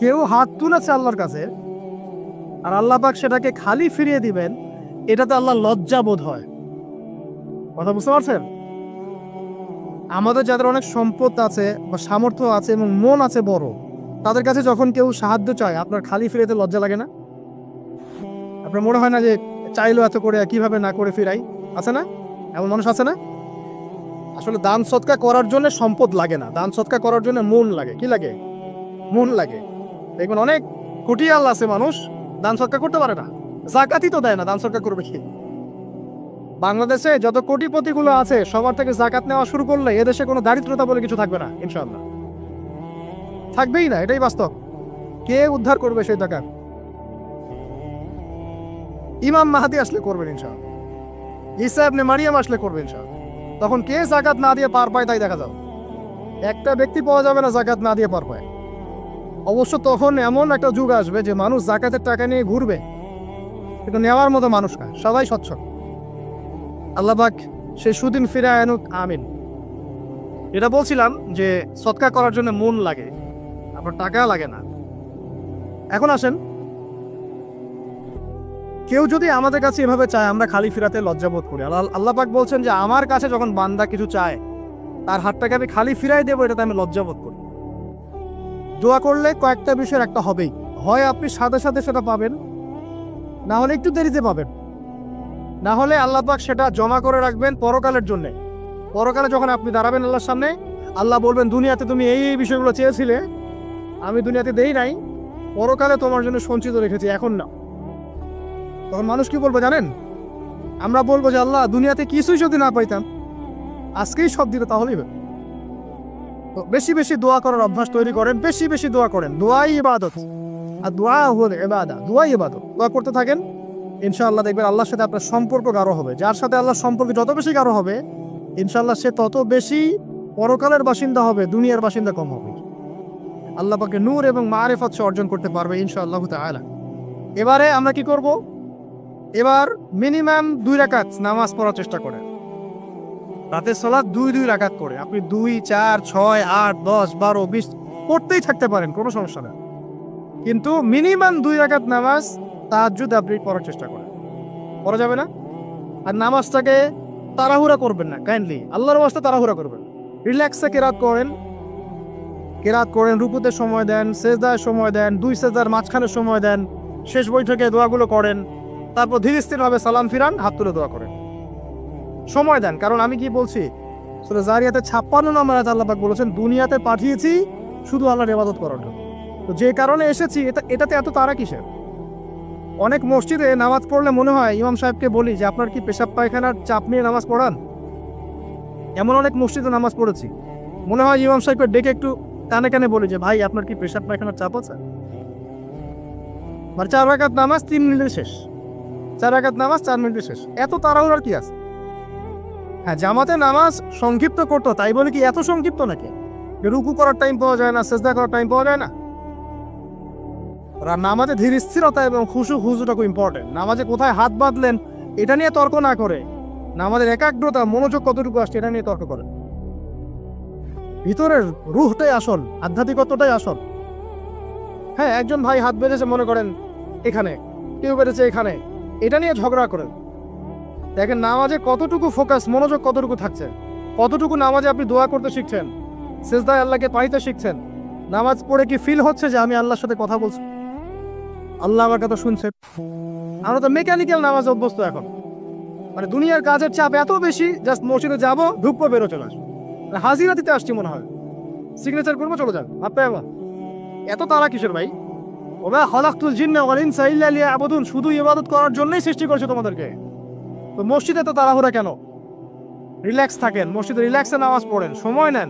কেউ হাত তুলেছে আল্লাহর কাছে আর আল্লাহ পাক সেটাকে খালি ফিরিয়ে দিবেন, এটাতে আল্লাহ লজ্জা বোধ হয়। কথা বুঝতে পারছেন? আমাদের যাদের অনেক সম্পদ আছে বা সামর্থ্য আছে এবং মন আছে বড়, তাদের কাছে যখন কেউ সাহায্য চায় আপনার খালি ফিরাইতে লজ্জা লাগে না? আপনার মনে হয় না যে চাইলো এত করে কিভাবে না করে ফিরাই? আছে না? এমন মানুষ আছে না? আসলে দান সৎকা করার জন্য সম্পদ লাগে না, দান সৎকা করার জন্য মন লাগে। কি লাগে? মন লাগে। দেখবেন অনেক কোটিয়াল আছে মানুষ, দান সৎকা করতে পারে না, জাকাতই তো দেয় না, দান সৎকা করবে কি? বাংলাদেশে যত কোটিপতিগুলো আছে সবার থেকে জাকাত নেওয়া শুরু করলে এদেশে কোনো দারিদ্রতা বলে কিছু থাকবে না, ইনশাআল্লাহ থাকবেই না, এটাই বাস্তব। কে উদ্ধার করবে সেই টাকা? ইমাম মাহাদি আসলে করবেন ইনশাআল্লাহ, ঈসা ইবনে মারিয়াম আসলে করবেন ইনশাআল্লাহ। তখন কে জাকাত না দিয়ে পার পায় তাই দেখা যাবে। একটা ব্যক্তি পাওয়া যাবে না জাকাত না দিয়ে পার পায়। অবশ্য তখন এমন একটা যুগ আসবে যে মানুষ জাকাতের টাকা নিয়ে ঘুরবে, কিন্তু নেওয়ার মতো মানুষ না, সবাই সচ্ছল। আল্লাহ পাক সে সুদিন ফিরে আনুক, আমিন। এটা বলছিলাম যে সৎকার করার জন্য মন লাগে, আপনার টাকা লাগে না। এখন আসেন, কেউ যদি আমাদের কাছে এভাবে চায় আমরা খালি ফিরাতে লজ্জাবোধ করি। আল্লাহ পাক বলছেন যে আমার কাছে যখন বান্দা কিছু চায় তার হাতটাকে আমি খালি ফিরাই দেবো, এটাতে আমি লজ্জাবোধ করি। দোয়া করলে কয়েকটা বিষয়ের একটা হবেই, হয় আপনি সাথে সাথে সেটা পাবেন, না হলে একটু দেরিতে পাবেন, না হলে আল্লাহ পাক সেটা জমা করে রাখবেন পরকালের জন্য। পরকালে যখন আপনি দাঁড়াবেন আল্লাহর সামনে, আল্লাহ বলবেন দুনিয়াতে তুমি এই এই বিষয়গুলো চেয়েছিলে, আমি দুনিয়াতে দেই নাই, পরকালে তোমার জন্য সঞ্চিত রেখেছি, এখন না। তখন মানুষ কি বলবো জানেন? আমরা বলবো যে আল্লাহ দুনিয়াতে কিছুই যদি না পাইতাম, আজকেই সব দিতে, তাহলেই তো বেশি বেশি দোয়া করার অভ্যাস তৈরি করেন, বেশি বেশি দোয়া করেন। দোয়াই ইবাদত, আর দোয়া হল ইবাদা, দোয়াই ইবাদত। দোয়া করতে থাকেন, ইনশাআল্লাহ দেখবেন আল্লাহর সাথে আপনার সম্পর্ক গাঢ় হবে। যার সাথে আল্লাহর সম্পর্ক যত বেশি গাঢ় হবে, ইনশাআল্লাহ সে তত বেশি পরকালের বাসিন্দা হবে, দুনিয়ার বাসিন্দা কম হবে। আল্লাহ পাকে নূর এবং মারিফত সে অর্জন করতে পারবে ইনশাআল্লাহ তাআলা। এবারে আমরা কি করব? এবার মিনিমাম 2 রাকাত নামাজ পড়ার চেষ্টা করেন। রাতের সালাত 2 রাকাত করে আপনি 2, 4, 6, 8, 10, 12, 20 পড়তেই থাকতে পারেন, কোনো সমস্যা না। কিন্তু মিনিমাম 2 রাকাত নামাজ তাহাজ্জুদ আপনি পড়ার চেষ্টা করেন। পড়া যাবে না? আর নামাজটাকে তাড়াহুড়া করবেন না, কাইন্ডলি আল্লাহর ওয়াস্তে তাড়াহুড়া করবেন। রিল্যাক্সে কেরাত করেন, রুকুতে সময় দেন, সেজদায় সময় দেন, 2 সেজদার মাঝখানে সময় দেন, শেষ বৈঠকে দোয়াগুলো করেন, তারপর ধীরে স্থিরভাবে সালাম ফিরান, হাত তুলে দোয়া করেন, সময় দেন। কারণ আমি কি বলছি, সূরা জারিয়াতে 56 নম্বর আয়াতে আল্লাহ পাক বলেছেন দুনিয়াতে পাঠিয়েছি শুধু আল্লাহর ইবাদত করার জন্য। তো যে কারণে এসেছি এটাতে এত তাড়া কিসের? অনেক মসজিদে নামাজ পড়লে মনে হয় ইমাম সাহেবকে বলি যে আপনার কি পেশাব পায়খানার চাপ নিয়ে নামাজ পড়ান? এমন অনেক মসজিদে নামাজ পড়েছি, মনে হয় ইমাম সাহেবকে ডেকে একটু কানে কানে বলি যে ভাই আপনার কি পেশাব পায়খানার চাপ আছে? মানে 4 রাকাত নামাজ 3 মিনিটে শেষ, 4 রাকাত নামাজ 4 মিনিটে শেষ, এত তাড়াহুড়ার কি আছে? হ্যাঁ, জামাতে নামাজ সংক্ষিপ্ত করতো, তাই বলে কি এত সংক্ষিপ্ত নাকি রুকু করার টাইম পাওয়া যায় না, সেজদা করার টাইম পাওয়া যায় না? নামাজে ধীর স্থিরতা এবং হুজুটা খুব ইম্পর্টেন্ট। নামাজে কোথায় হাত বাঁধলেন এটা নিয়ে তর্ক না করে, নামাজের একাগ্রতা মনোযোগ কতটুকু আসছে এটা নিয়ে তর্ক করে। ভিতরের রুহটাই আসল, আধ্যাত্মিকতাটাই আসল। হ্যাঁ, একজন ভাই হাত বেঁধেছে মনে করেন এখানে, কেউ বেঁধেছে এখানে, এটা নিয়ে ঝগড়া করেন। দেখেন নামাজে কতটুকু ফোকাস, মনোযোগ কতটুকু থাকছে, কতটুকু নামাজে আপনি দোয়া করতে শিখছেন, সেজদায় আল্লাহকে পাইতে শিখছেন। নামাজ পড়ে কি ফিল হচ্ছে যে আমি আল্লাহর সাথে কথা বলছি, আল্লাহ আমার কথা শুনছেন? আমরা তো মেকানিক্যাল নামাজ অভ্যস্ত এখন, মানে দুনিয়ার কাজের চাপ এত বেশি, জাস্ট মসজিদে যাবো, ঢুকবো, বেরো, চলে আসবো, হাজিরা দিতে আসছি মনে হয়, সিগনেচার করবো, চলে যান, আপনি আমার এত তারা কিসের ভাই? ওমা খালাকতুল জিন্না ওয়াল ইনসা ইল্লা লিয়াবুদুন, শুধু ইবাদত করার জন্যই সৃষ্টি করেছে তোমাদেরকে। তো মসজিদে তো তাড়াহুড়া কেন? রিল্যাক্স থাকেন, মসজিদে রিল্যাক্সে নামাজ পড়েন, সময় নেন।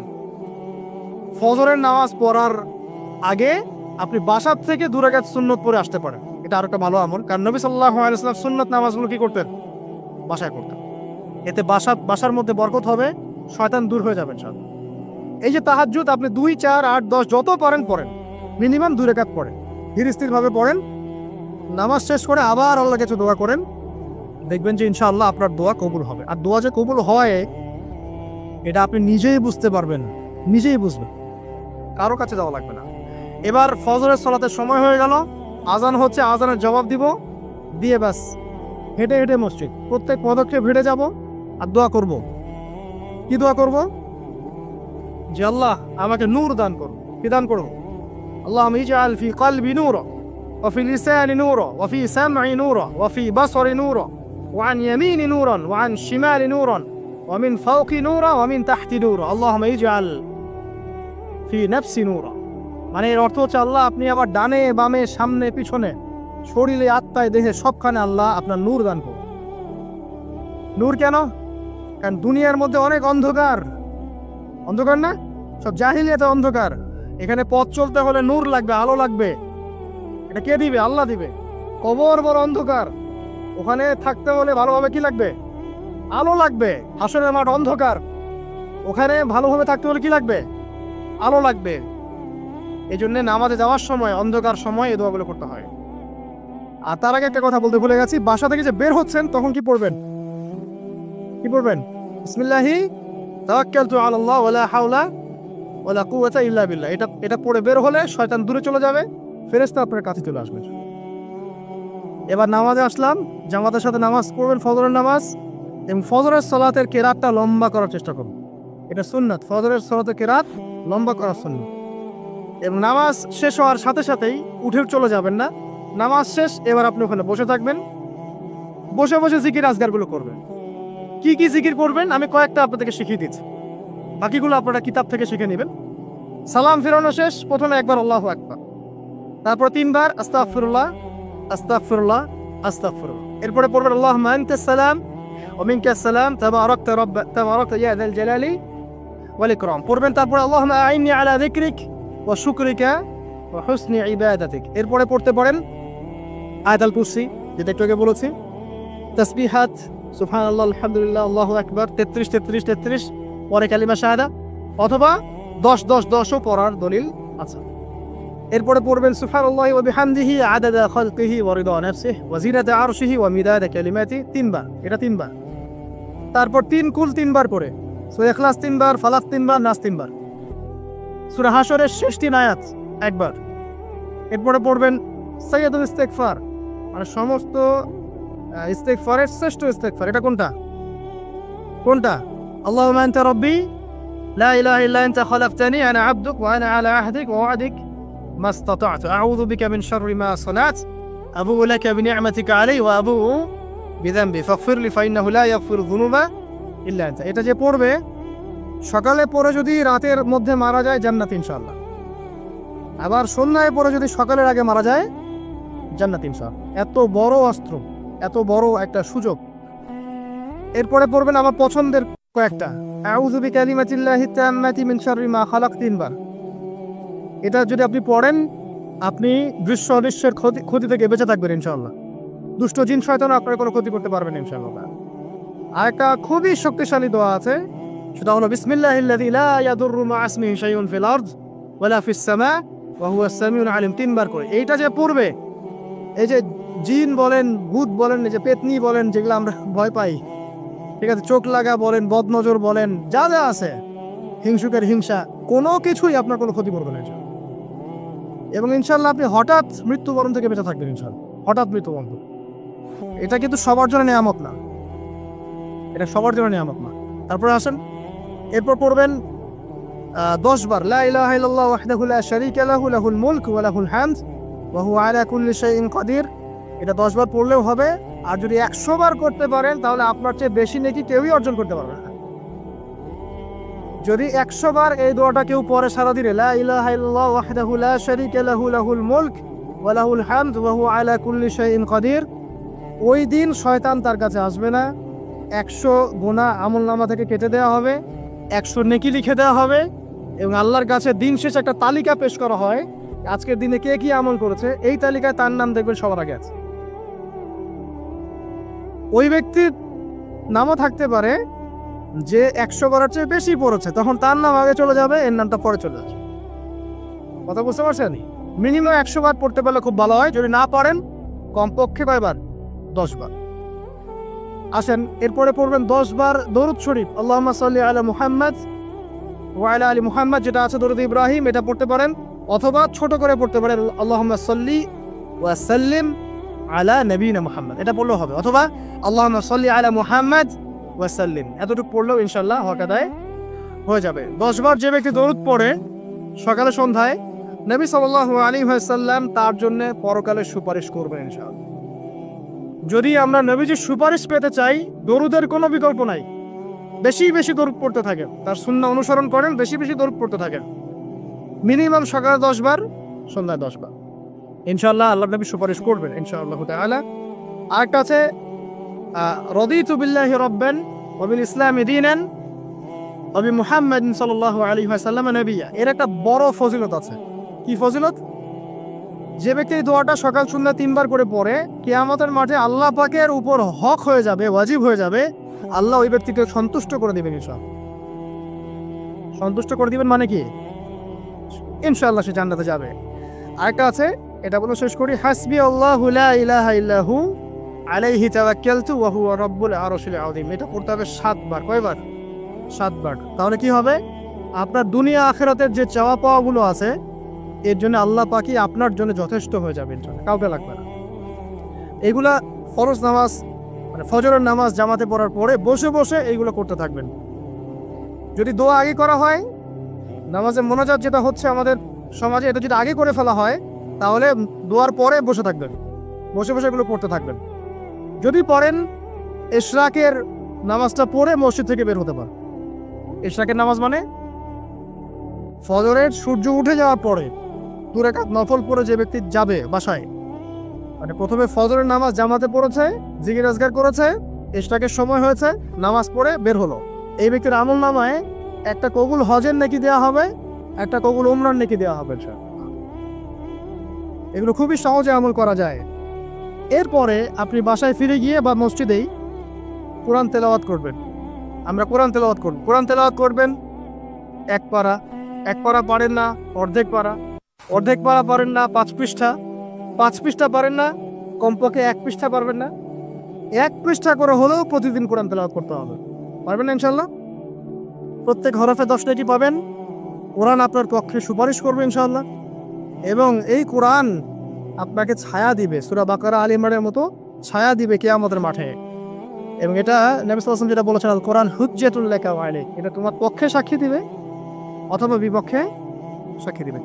ফজরের নামাজ পড়ার আগে আপনি বাসার থেকে 2 রাকাত সুন্নত পড়ে আসতে পারেন, এটা আরেকটা ভালো আমল। কারণ নবী সাল্লাল্লাহু আলাইহি ওয়াসাল্লাম সুন্নত নামাজগুলো কি করতেন? বাসায় করতেন। এতে বাসার মধ্যে বরকত হবে, শয়তান দূর হয়ে যাবে ইনশাআল্লাহ। এই যে তাহাজ্জুদ আপনি 2, 4, 8, 10 যত পারেন পড়েন, মিনিমাম 2 রাকাত পড়েন, ধীর স্থিরভাবে পড়েন। নামাজ শেষ করে আবার আল্লাহর কাছে দোয়া করেন, দেখবেন যে ইনশাআল্লাহ আপনার দোয়া কবুল হবে। আর দোয়া যে কবুল হয় এটা আপনি নিজেই বুঝতে পারবেন, নিজেই বুঝবেন, কারো কাছে যাওয়া লাগবে না। এবার ফজরের সালাতের সময় হয়ে গেল, আজান হচ্ছে, আজানের জবাব দিব, দিয়ে ব্যাস হেঁটে হেঁটে মসজিদ, প্রত্যেক পদক্ষেপ হেঁটে যাব আর দোয়া করব। কি দোয়া করব? যে আল্লাহ আমাকে নূর দান করো। কি দান করো? আল্লাহুম্মা ইজআল ফি কলবি নূরা ওয়া ফি লিসানি নূরা ওয়া ফি সামঈ নূরা ওয়া ফি বাসরি নূরা ওয়া আন ইয়ামিনি নূরান ওয়া আন শিমালি নূরান ওয়া মিন ফাওকি নূরা ওয়া মিন তাহতি নূরা আল্লাহুম্মা ইজআল ফি নাফসি নূরা। মানে এর অর্থ হচ্ছে আল্লাহ আপনি আবার ডানে বামে সামনে পিছনে শরীরে আত্মায় দেহে সবখানে আল্লাহ আপনার নূর দান করুন। নূর কেন? কারণ দুনিয়ার মধ্যে অনেক অন্ধকার, অন্ধকার না? সব জাহিলিয়াতে অন্ধকার। এখানে পথ চলতে হলে নূর লাগবে, আলো লাগবে। এটা কে দিবে? আল্লাহ দিবে। কবর বড় অন্ধকার, ওখানে থাকতে হলে ভালোভাবে কি লাগবে? আলো লাগবে। হাসরের মাঠ অন্ধকার, ওখানে ভালোভাবে থাকতে হলে কি লাগবে? আলো লাগবে। এই জন্য নামাজে যাওয়ার সময় অন্ধকার সময় এই দোয়াগুলো করতে হয়। আর তার আগে একটা কথা বলতে ভুলে গেছি, বাসা থেকে যে বের হচ্ছেন তখন কি পড়বেন? কি পড়বেন? বিসমিল্লাহি তাওয়াক্কালতু আলাল্লাহ ওয়ালা হাওলা ওয়ালা কুওয়াতা ইল্লা বিল্লাহ। এটা পড়ে বের হলে শয়তান দূরে চলে যাবে, ফেরেশতা আপনার কাছে চলে আসবে। এবার নামাজে আসলাম, জামাতের সাথে নামাজ পড়বেন, ফজরের নামাজ, এবং ফজরের সালাতের কেরাতটা লম্বা করার চেষ্টা করুন। এটা সুন্নাত, ফজরের সালাতের কেরাত লম্বা করা সুন্নাত। এবং নামাজ শেষ হওয়ার সাথে সাথেই উঠে চলে যাবেন না। নামাজ শেষ, এবার আপনি ওখানে বসে থাকবেন, বসে বসে জিকির আজগারগুলো করবেন। কি কি জিকির করবেন আমি কয়েকটা আপনাদেরকে শিখিয়ে দিচ্ছি, বাকিগুলো আপনারা কিতাব থেকে শিখে নেবেন। সালাম ফেরানো শেষ, প্রথমে একবার আল্লাহু আকবার, তারপর 3 বার আস্তাগফিরুল্লাহ আস্তাগফিরুল্লাহ আস্তাগফিরুল্লাহ। এরপরে পড়বেন আল্লাহুম্মা আনতাস সালাম ওয়া মিনকাস সালাম তাবারাকতা ইয়া যাল জালালি ওয়াল ইকরাম পড়বেন। তারপরে আল্লাহুম্মা আইন্নি আলা যিকরিক ওয়া শুকরিকা ওয়া হুসনি ইবাদাতিক। এরপরে পড়তে পারেন আয়াতুল কুরসি, যেটা একটু আগে বলেছি, তাসবিহাত সুবহানাল্লাহ আলহামদুলিল্লাহ আল্লাহু আকবার 33 33 33, পরে কালিমা শাহাদা, অথবা 10 10 10ও পড়ার দলিল আছে। এরপরে পড়বেন সুবহানাল্লাহি ওয়া বিহামদিহি আদাদা খালকিহি ওয়া রিদা নাফসিহি ওয়া জিনাতা আরশিহি ওয়া মিদাদা কালিমাতি, 3 বার, এটা 3 বার। তারপর 3 কুল 3 বার করে, সূরা ইখলাস 3 বার, ফালাক 3 বার, নাস 3 বার, সূরা হাশরের শেষ 3 আয়াত একবার। এরপরে পড়বেন সাইয়্যিদুল ইস্তিগফার, মানে সমস্ত ইস্তিগফারের শ্রেষ্ঠ ইস্তিগফার। এটা কোনটা? কোনটা? আল্লাহুম্মা আনতা রাব্বি লা ইলাহা ইল্লা আনতা খালাকতানি আনা আবদুক ওয়া আনা আলা আহদিক ওয়া ওয়া'দিক মাস্তাতা'তু আউযু বিকা মিন শাররি মা সানাত আবুউ লাকা বিনি'মাতিকা আলাইয়া ওয়া আবুউ বিযামবি ফাগফিরলি ফাইন্নাহু লা ইয়াগফিরু যুনুবা ইল্লা আনতা। এটা যে পড়বে সকালে পড়ে যদি রাতের মধ্যে মারা যায় জান্নাত ইনশাআল্লাহ। আবার সন্ধ্যায় পড়ে যদি সকালের আগে মারা যায় জান্নাত ইনশাআল্লাহ। এত বড় অস্ত্র, এত বড় একটা সুযোগ। এরপরে পড়বেন আমার পছন্দের কয়েকটা, আউযু বিকালিমাতিল্লাহি তাম্মাতি মিন শাররি মা খালাক 3 বার। এটা যদি আপনি পড়েন আপনি দৃশ্য অদৃশ্যের ক্ষতি থেকে বেঁচে থাকবেন ইনশাআল্লাহ। দুষ্ট জিন শয়তান আপনার কোনো ক্ষতি করতে পারবেন ইনশাআল্লাহ। আর একটা খুবই শক্তিশালী দোয়া আছে, সেটা হলো বিসমিল্লাহিল্লাযী লা ইয়াদুররু মা ইসমিহি শাইউন ফিল আরদ ওয়ালা ফিস সামা ওয়া হুয়াস সামিউল আলিম, 3 বার করে। এইটা যে পড়বে, এই যে জিন বলেন, ভূত বলেন, এই যে পেতনি বলেন, যেগুলো আমরা ভয় পাই, ঠিক আছে, চোখ লাগা বলেন, বদনজর বলেন, যা যা আছে, হিংসুকের হিংসা, কোনো কিছুই আপনার কোনো ক্ষতি করবে না। এবং ইনশাআল্লাহ আপনি হঠাৎ মৃত্যুবরণ থেকে বেঁচে থাকবেন ইনশাআল্লাহ। হঠাৎ মৃত্যুবরণ, এটা কিন্তু সবার জন্য নিয়ামত না, এটা সবার জন্য নিয়ামত না। তারপরে আসেন, এরপর পড়বেন 10 বার লা ইলাহা ইল্লাল্লাহ ওয়াহদাহু লা শারীকা লাহু লাহুল মুলকু ওয়া লাহুল হামদ ওয়া হুয়া আলা কুল্লি শাইইন কাদির। এটা 10 বার পড়লেও হবে। আর যদি 100 বার করতে পারেন তাহলে আপনার চেয়ে বেশি নেকি কেউই অর্জন করতে পারবে না। যদি 100 বার এই দোয়াটা কেউ পড়ে সারাদিনে, লা ইলাহা ইল্লাল্লাহ ওয়াহদাহু লা শারীকা লাহু লাহুল মুলক ওয়া লাহুল হামদ ওয়া হুয়া আলা কুল্লি শাইইন কাদির, ওই দিন শয়তান তার কাছে আসবে না। 100 গুনাহ আমলনামা থেকে কেটে দেওয়া হবে, 100 নেকি লিখে দেওয়া হবে, এবং আল্লাহর কাছে দিন শেষে একটা তালিকা পেশ করা হয়, আজকের দিনে কে কি আমল করেছে, এই তালিকায় তার নাম দেখবেন সবার আগে আছে। ওই ব্যক্তির নামও থাকতে পারে যে 100 করার চেয়ে বেশি পড়েছে, তখন তার নাম আগে চলে যাবে, এর নামটা পরে চলে আসবে। কথা বুঝতে পারছেন? মিনিমাম 100 বার পড়তে পারলে খুব ভালো হয়। যদি না পারেন কমপক্ষে কয়বার? 10 বার। আসেন, এরপরে পড়বেন 10 বার দরুদ শরীফ, আল্লাহুম্মা সাল্লি আলা মুহাম্মাদ ওয়া আলা আলি মুহাম্মাদ, যেটা আছে দরুদ ইব্রাহিম, এটা পড়তে পারেন। অথবা ছোট করে পড়তে পারেন আল্লাহুম্মা সাল্লি ওয়া সাল্লিম আলা নবিয়িনা মুহাম্মদ, এটা পড়লেও হবে। অথবা আল্লাহুম্মা সাল্লি আলা মুহাম্মদ ওয়া সাল্লিম, এতটুকু পড়লেও ইনশাআল্লাহ হক আদায় হয়ে যাবে। 10 বার যে ব্যক্তি দরুদ পড়ে সকালে সন্ধ্যায়, নবী সাল্লাল্লাহু আলাইহি ওয়াসাল্লাম তার জন্য পরকালে সুপারিশ করবেন ইনশাআল্লাহ। যদি আমরা নবীজির সুপারিশ পেতে চাই, দরুদের কোনো বিকল্প নাই। বেশি বেশি দরুদ পড়তে থাকেন, তার সুন্নাহ অনুসরণ করেন, বেশি বেশি দরুদ পড়তে থাকেন। মিনিমাম সকালে 10 বার, সন্ধ্যায় 10 বার, ইনশাআল্লাহ আল্লাহ নবী সুপারিশ করবেন ইনশাআল্লাহ তাআলা। আরেকটা আছে রাদিতু বিল্লাহি রাব্বান ওয়া বিল ইসলামি দীনান ওয়া বি মুহাম্মাদিন সাল্লাল্লাহু আলাইহি ওয়াসাল্লাম নবিয়্যা। এর একটা বড় ফজিলত আছে। কি ফজিলত? যে ব্যক্তি এই দোয়াটা সকাল সন্ধ্যা 3 বার করে পড়ে, কিয়ামতের মাঠে আল্লাহ পাকের উপর হক হয়ে যাবে, ওয়াজিব হয়ে যাবে, আল্লাহ ওই ব্যক্তিকে সন্তুষ্ট করে দিবেন ইনশাআল্লাহ। সন্তুষ্ট করে দিবেন মানে কি? ইনশাআল্লাহ সে জান্নাতে যাবে। আরেকটা আছে, এটা বলে শেষ করি, হাসবি আল্লাহু লা ইলাহা ইল্লাহু আলাইহি তাওয়াক্কালতু ওয়া হুয়া রাব্বুল আরশিল আযীম। এটা পড়তে হবে 7 বার। কয়বার? 7 বার। তাহলে কি হবে? আপনার দুনিয়া আখিরাতের যে চাওয়া পাওয়াগুলো আছে, এর জন্য আল্লাহ পাকই আপনার জন্য যথেষ্ট হয়ে যাবে ইনশাআল্লাহ, কাউকে লাগবে না। এগুলা ফরজ নামাজ মানে ফজরের নামাজ জামাতে পড়ার পরে বসে বসে এইগুলো করতে থাকবেন। যদি দোয়া আগে করা হয়, নামাজে মোনাজাত যেটা হচ্ছে আমাদের সমাজে, এটা যদি আগে করে ফেলা হয়, তাহলে দোয়ার পরে বসে থাকবেন, বসে বসে এগুলো পড়তে থাকবেন। যদি পড়েন, ইশরাকের নামাজটা পড়ে মসজিদ থেকে বের হতে পারে। ইশরাকের নামাজ মানে ফজরের সূর্য উঠে যাওয়ার পরে 2 রাকাত নফল পড়ে যে ব্যক্তি যাবে বাসায়, মানে প্রথমে ফজরের নামাজ জামাতে পড়েছে, জিকির আজকার করেছে, ইশরাকের সময় হয়েছে, নামাজ পড়ে বের হলো, এই ব্যক্তির আমল নামায় একটা কবুল হজের নেকি দেওয়া হবে, একটা কবুল উমরার নেকি দেওয়া হবে। এগুলো খুবই সহজে আমল করা যায়। এরপরে আপনি বাসায় ফিরে গিয়ে বা মসজিদেই কোরআন তেলাওয়াত করবেন। আমরা কোরআন তেলাওয়াত করব। কোরআন তেলাওয়াত করবেন 1 পারা, 1 পারা পারেন না অর্ধেক পারা, অর্ধেক পারা পারেন না 5 পৃষ্ঠা, 5 পৃষ্ঠা পারেন না কমপক্ষে 1 পৃষ্ঠা পারবেন না, 1 পৃষ্ঠা করে হলেও প্রতিদিন কোরআন তেলাওয়াত করতে হবে। পারবেন না ইনশাআল্লাহ? প্রত্যেক হরফে 10 নেকি পাবেন। কোরআন আপনার পক্ষে সুপারিশ করবে ইনশাআল্লাহ, এবং এই কোরআন আপনাকে ছায়া দিবে, সূরা বাকারা, আলে ইমরানের মতো ছায়া দিবে কিয়ামতের মাঠে। এবং এটা নবী সাল্লাল্লাহু আলাইহি ওয়াসাল্লাম যেটা বলেছেন, আল কোরআন হুজ্জাতুল লাকা ওয়া আলাইক, এটা তোমার পক্ষে সাক্ষী দিবে অথবা বিপক্ষে সাক্ষী দিবে।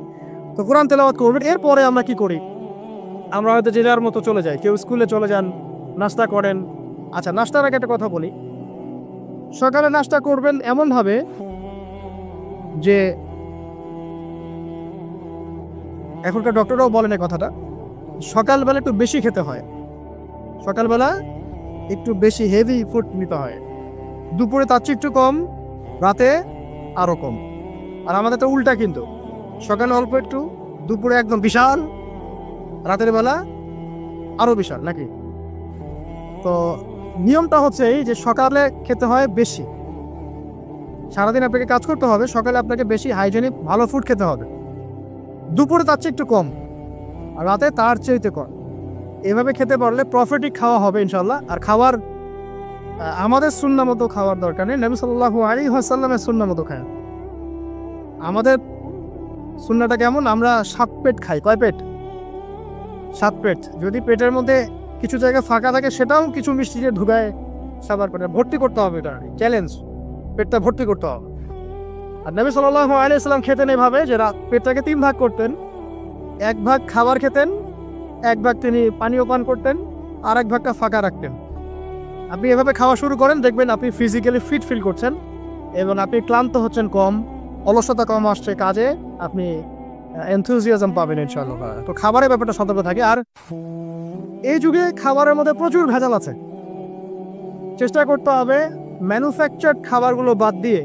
তো কোরআন তেলাওয়াত করবেন। এরপরে আমরা কি করি? আমরা হয়তো যে যার মতো চলে যাই, কেউ স্কুলে চলে যান, নাস্তা করেন। আচ্ছা, নাস্তার আগে একটা কথা বলি। সকালে নাস্তা করবেন এমনভাবে যে, এখনকার ডক্টররাও বলেন এই কথাটা, সকালবেলা একটু বেশি খেতে হয়, সকালবেলা একটু বেশি হেভি ফুড নিতে হয়। দুপুরে তার চেয়ে একটু কম, রাতে আরও কম। আর আমাদের তো উল্টা, কিন্তু সকালে অল্প একটু, দুপুরে একদম বিশাল, রাতের বেলা আরও বিশাল, নাকি? তো নিয়মটা হচ্ছে এই যে সকালে খেতে হয় বেশি। সারাদিন আপনাকে কাজ করতে হবে, সকালে আপনাকে বেশি হাইজেনিক ভালো ফুড খেতে হবে। দুপুরে তার চেয়ে একটু কম, আর রাতে তার চেয়েতে কম। এভাবে খেতে পারলে প্রফিটিক খাওয়া হবে ইনশাল্লাহ। আর খাবার আমাদের সুন্নাহ মতো খাওয়ার দরকার নেই, নবী সাল্লাল্লাহু আলাইহি ওয়াসাল্লামের সুন্নাহ মতো খায়। আমাদের সুন্নাহটা কেমন? আমরা 7 পেট খাই। কয় পেট? 7 পেট। যদি পেটের মধ্যে কিছু জায়গা ফাঁকা থাকে, সেটাও কিছু মিষ্টি দিয়ে ঢুকায় সাবার পেটে ভর্তি করতে হবে। এটা চ্যালেঞ্জ, পেটটা ভর্তি করতে হবে। আর নবী সাল্লাল্লাহু আলাইহি ওয়াসাল্লাম খেতেন এভাবে যে পেটটাকে 3 ভাগ করতেন। 1 ভাগ খাবার খেতেন, 1 ভাগ তিনি পানীয় পান করতেন, আর 1 ভাগটা ফাঁকা রাখতেন। আপনি এভাবে খাওয়া শুরু করেন, দেখবেন আপনি ফিজিক্যালি ফিট ফিল করছেন এবং আপনি ক্লান্ত হচ্ছেন কম, অলসতা কম আসছে কাজে, আপনি এনথুজিয়াজম পাবেন ইনশাআল্লাহ। তো খাবারের ব্যাপারটা সতর্ক থাকে। আর এই যুগে খাবারের মধ্যে প্রচুর ভেজাল আছে। চেষ্টা করতে হবে ম্যানুফ্যাকচার্ড খাবারগুলো বাদ দিয়ে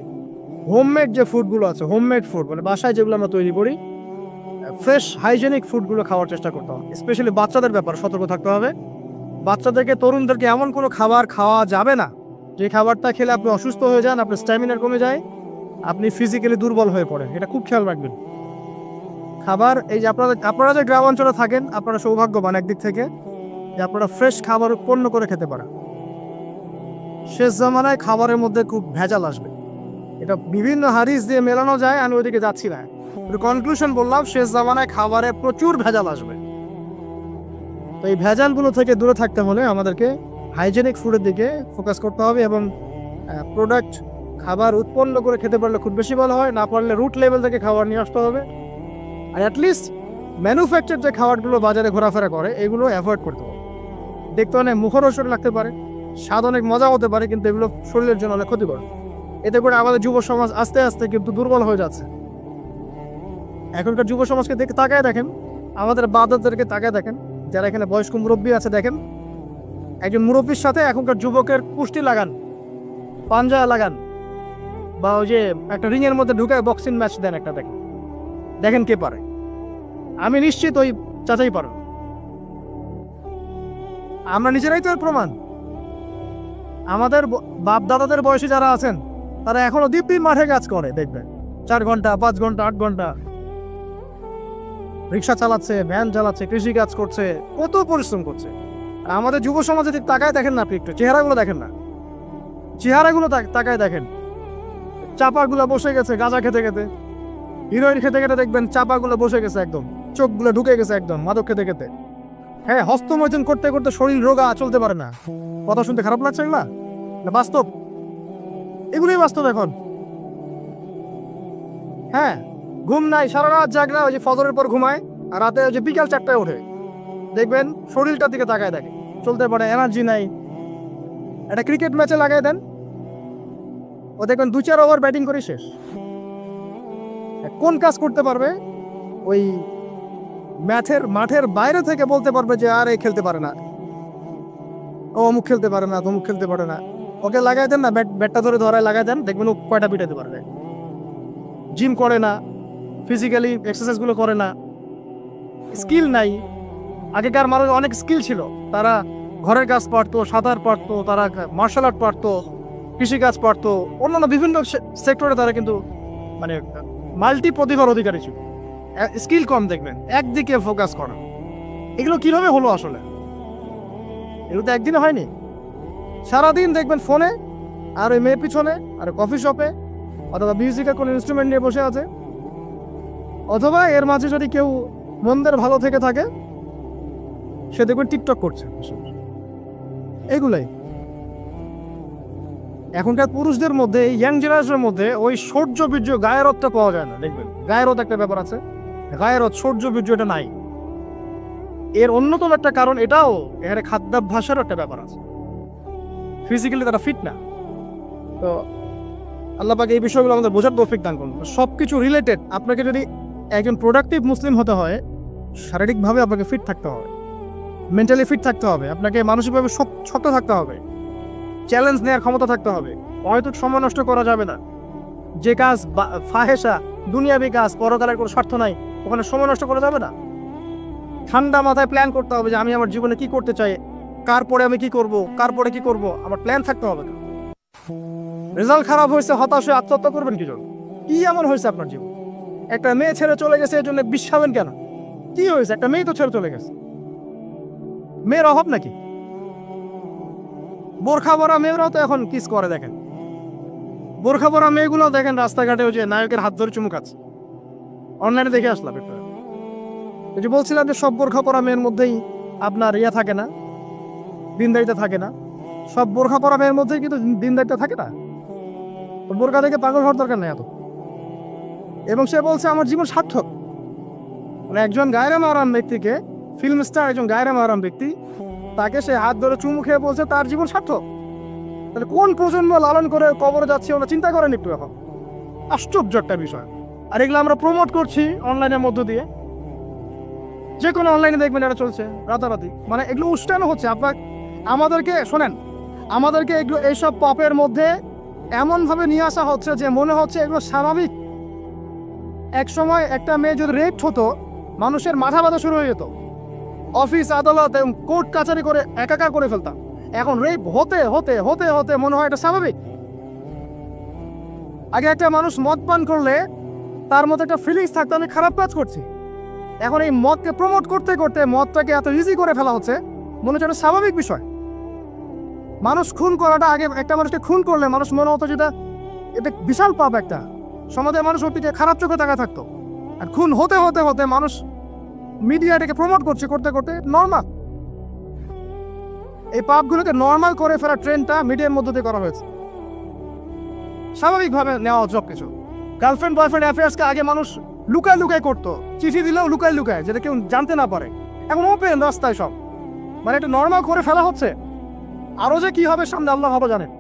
হোমমেড যে ফুডগুলো আছে, হোমমেড ফুড মানে বাসায় যেগুলো আমরা তৈরি করি, ফ্রেশ হাইজেনিক ফুডগুলো খাওয়ার চেষ্টা করতে হবে। স্পেশালি বাচ্চাদের ব্যাপারে সতর্ক থাকতে হবে। বাচ্চাদেরকে, তরুণদেরকে এমন কোনো খাবার খাওয়া যাবে না যে খাবারটা খেলে আপনি অসুস্থ হয়ে যান, আপনার স্ট্যামিনা কমে যায়, আপনি ফিজিক্যালি দুর্বল হয়ে পড়েন। এটা খুব খেয়াল রাখবেন। খাবার, এই যে আপনারা যে গ্রাম অঞ্চলে থাকেন, আপনারা সৌভাগ্যবান একদিক থেকে যে আপনারা ফ্রেশ খাবার উৎপন্ন করে খেতে পারেন। শেষ জামানায় খাবারের মধ্যে খুব ভেজাল আসবে, এটা বিভিন্ন হাদিস দিয়ে মেলানো যায়, আমি ওইদিকে যাচ্ছি না। কনক্লুশন বললাম, শেষ জামানায় খাবারে প্রচুর ভেজাল আসবে। তো এই ভেজালগুলো থেকে দূরে থাকতে হলে আমাদেরকে হাইজেনিক ফুডের দিকে ফোকাস করতে হবে এবং প্রোডাক্ট খাবার উৎপন্ন করে খেতে পারলে খুব বেশি ভালো হয়, না পারলে রুট লেভেল থেকে খাবার নিয়ে আসতে হবে। আর অ্যাটলিস্ট ম্যানুফ্যাকচার যে খাবারগুলো বাজারে ঘোরাফেরা করে এগুলো অ্যাভয়েড করতে হবে। দেখতে অনেক মুখরোচক লাগতে পারে, স্বাদ অনেক মজা হতে পারে, কিন্তু এগুলো শরীরের জন্য অনেক ক্ষতিকর। এতে করে আমাদের যুব সমাজ আস্তে আস্তে কিন্তু দুর্বল হয়ে যাচ্ছে। এখনকার যুব সমাজকে তাকায় দেখেন, আমাদের বাদদেরকে তাকায় দেখেন, যারা এখানে বয়স্ক মুরব্বী আছে দেখেন, একজন মুরব্বীর সাথে এখনকার যুবকের কুস্তি লাগান, পাঞ্জা লাগান, বা ওই যে একটা রিংয়ের মধ্যে ঢুকায় বক্সিং ম্যাচ দেন, একটা দেখেন, দেখেন কে পারে। আমি নিশ্চিত ওই চাচাই পারো। আমরা নিজেরাই তো প্রমাণ। আমাদের বাপ দাদাদের বয়সী যারা আছেন তারা এখনো দিব্যি মাঠে কাজ করে, দেখবেন 4 ঘন্টা 5 ঘন্টা 8 ঘন্টা রিক্সা চালাচ্ছে, ভ্যান চালাচ্ছে, কৃষি কাজ করছে, কত পরিশ্রম করছে। আর আমাদের যুব সমাজে তাকায় দেখেন না, আপনি একটু চেহারাগুলো দেখেন না, চেহারাগুলো তাকায় দেখেন, চাপাগুলো বসে গেছে গাঁজা খেতে খেতে, হিরোইন খেতে খেতে দেখবেন চাপাগুলো বসে গেছে একদম, চোখগুলো ঢুকে গেছে একদম মাদক খেতে খেতে। হ্যাঁ, হস্তমৈথুন করতে করতে শরীর রোগা, চলতে পারে না। কথা শুনতে খারাপ লাগছে এগুলা? না, বাস্তব, এগুলোই বাস্তব এখন। হ্যাঁ, ঘুম নাই, সারা রাত জাগনা, ওই যে ফজরের পর ঘুমায়, আর রাতে ওই যে বিকাল 4টায় ওঠে, দেখবেন শরীরটার দিকে তাকায় দেখে, চলতে পারে, এনার্জি নাই। একটা ক্রিকেট ম্যাচে লাগাই দেন, ও দেখবেন 2-4 ওভার ব্যাটিং করে শেষ। কোন কাজ করতে পারবে? ওই মাঠের বাইরে থেকে বলতে পারবে যে আর এই খেলতে পারে না, ও অমুক খেলতে পারে না, তমুক খেলতে পারে না। ওকে লাগাই দেন না, ব্যাটটা ধরে লাগাই দেন, দেখবেন ও কয়টা পিটাতে পারবে। জিম করে না, ফিজিক্যালি এক্সারসাইজগুলো করে না, স্কিল নাই। আগেকার মানুষ অনেক স্কিল ছিল, তারা ঘরের কাজ পারতো, সাঁতার পারতো, তারা মার্শাল আর্ট পারতো, কৃষিকাজ পারতো, অন্যান্য বিভিন্ন সেক্টরে তারা কিন্তু মানে মাল্টি প্রতিভার অধিকারী ছিল। স্কিল কম, দেখবেন একদিকে ফোকাস করা। এগুলো কিভাবে হলো আসলে? এগুলো তো একদিনে হয়নি। সারাদিন দেখবেন ফোনে, আর ওই মেয়ের পিছনে, আর কফি শপে, অথবা মিউজিকের কোনো ইনস্ট্রুমেন্ট নিয়ে বসে আছে, অথবা এর মাঝে যদি কেউ মন্দের ভালো থেকে থাকে সে দেখবেন টিকটক করছে। এগুলাই এখনকার পুরুষদের মধ্যে, ইয়াং জেনারেশনের মধ্যে ওই সৌর্য বীর্য গায়েরতটা পাওয়া যায় না। দেখবেন গায়েরত একটা ব্যাপার আছে, গায়েরত সৌর্য বীর্য এটা নাই। এর অন্যতম একটা কারণ এটাও, এখানে খাদ্যাভ্যাসেরও একটা ব্যাপার আছে। ফিজিক্যালি তারা ফিট না। তো আল্লাহ পাক এই বিষয়গুলো আমাদের বোঝার তৌফিক দান করুন। সবকিছু রিলেটেড। আপনাকে যদি একজন প্রোডাক্টিভ মুসলিম হতে হয়, শারীরিকভাবে আপনাকে ফিট থাকতে হবে, মেন্টালি ফিট থাকতে হবে, আপনাকে মানসিকভাবে শক্ত থাকতে হবে, চ্যালেঞ্জ নেওয়ার ক্ষমতা থাকতে হবে, হয়তো সময় নষ্ট করা যাবে না। যে কাজ ফাহেসা, দুনিয়াবি কাজ, পরকালের কোনো স্বার্থ নাই, ওখানে সময় নষ্ট করা যাবে না। ঠান্ডা মাথায় প্ল্যান করতে হবে যে আমি আমার জীবনে কি করতে চাই, কার পরে আমি কি করব, কার পরে কি করব, আমার প্ল্যান থাকতে হবে। রেজাল্ট খারাপ হয়েছে, হতাশ হয়ে আত্মহত্যা করবেন কি জন্য? কি এমন হয়েছে আপনার জীবন? একটা মেয়ে ছেড়ে চলে গেছে, এর জন্য বিষ খাবেন কেন? কি হয়েছে? একটা মেয়ে তো ছেড়ে চলে গেছে, মেয়ের অভাব নাকি? বোরখা পরা মেয়েরাও তো এখন কিস করে, দেখেন বোরখা পরা মেয়েগুলো দেখেন রাস্তাঘাটে ওই যে নায়কের হাত ধরে চুমু খাচ্ছে। অনলাইনে দেখে আসলাম একটা, ওই যে বলছিলাম যে সব বোরখা পরা মেয়ের মধ্যেই আপনার ইয়া থাকে না, দিনদারিতা থাকে না। সব বোরখা পরা মেয়ের মধ্যেই কিন্তু দিনদারিতা থাকে না। বোরখা দেখে পাগল হওয়ার দরকার নেই এত। এবং সে বলছে আমার জীবন সার্থক। মানে একজন গায়রে মারাম ব্যক্তিকে, ফিল্ম স্টার একজন গায়রে মারাম ব্যক্তি, তাকে সে হাত ধরে চুমু খেয়ে বলছে তার জীবন সার্থক। তাহলে কোন প্রজন্ম লালন করে কবরে যাচ্ছে ওরা চিন্তা করেন একটু এখন? আশ্চর্য একটা বিষয়। আর এগুলো আমরা প্রমোট করছি অনলাইনের মধ্য দিয়ে, যে কোনো অনলাইনে দেখবেন এটা চলছে রাতারাতি। মানে এগুলো উষ্টানো হচ্ছে। আমাদেরকে শোনেন, আমাদেরকে এগুলো এইসব পাপের মধ্যে এমনভাবে নিয়ে আসা হচ্ছে যে মনে হচ্ছে এগুলো স্বাভাবিক। এক সময় একটা মেয়ে যদি রেপ হতো, মানুষের মাথা ব্যথা শুরু হয়ে যেত, অফিস আদালত কোর্ট কাছারি করে একাকার করে ফেলতাম। এখন রেপ হতে হতে হতে হতে মনে হয় এটা স্বাভাবিক। আগে একটা মানুষ মদ পান করলে তার মধ্যে একটা ফিলিংস থাকতো আমি খারাপ কাজ করছি। এখন এই মদকে প্রমোট করতে করতে মদটাকে এত ইজি করে ফেলা হচ্ছে, মনে হচ্ছে একটা স্বাভাবিক বিষয়। মানুষ খুন করাটা, আগে একটা মানুষকে খুন করলে মানুষ মনে হতো যেটা এটা বিশাল পাপ, একটা সমাজের মানুষ ওর দিকে খারাপ চোখে তাকা থাকতো। আর খুন হতে হতে হতে মানুষ মিডিয়া এটাকে প্রমোট করছে, করতে করতে নর্মাল। এই পাপগুলোকে নর্মাল করে ফেলা ট্রেন্ডটা মিডিয়ার মধ্য দিয়ে করা হয়েছে, স্বাভাবিকভাবে নেওয়া সব কিছু। গার্লফ্রেন্ড বয়ফ্রেন্ড অ্যাফেয়ার্সকে আগে মানুষ লুকায় লুকায় করতো, চিঠি দিলেও লুকায় লুকায়, যেটা কেউ জানতে না পারে। এখন ওপেন রাস্তায় সব, মানে এটা নর্মাল করে ফেলা হচ্ছে। আরো যে কি হবে সামনে আল্লাহ ভালো জানেন।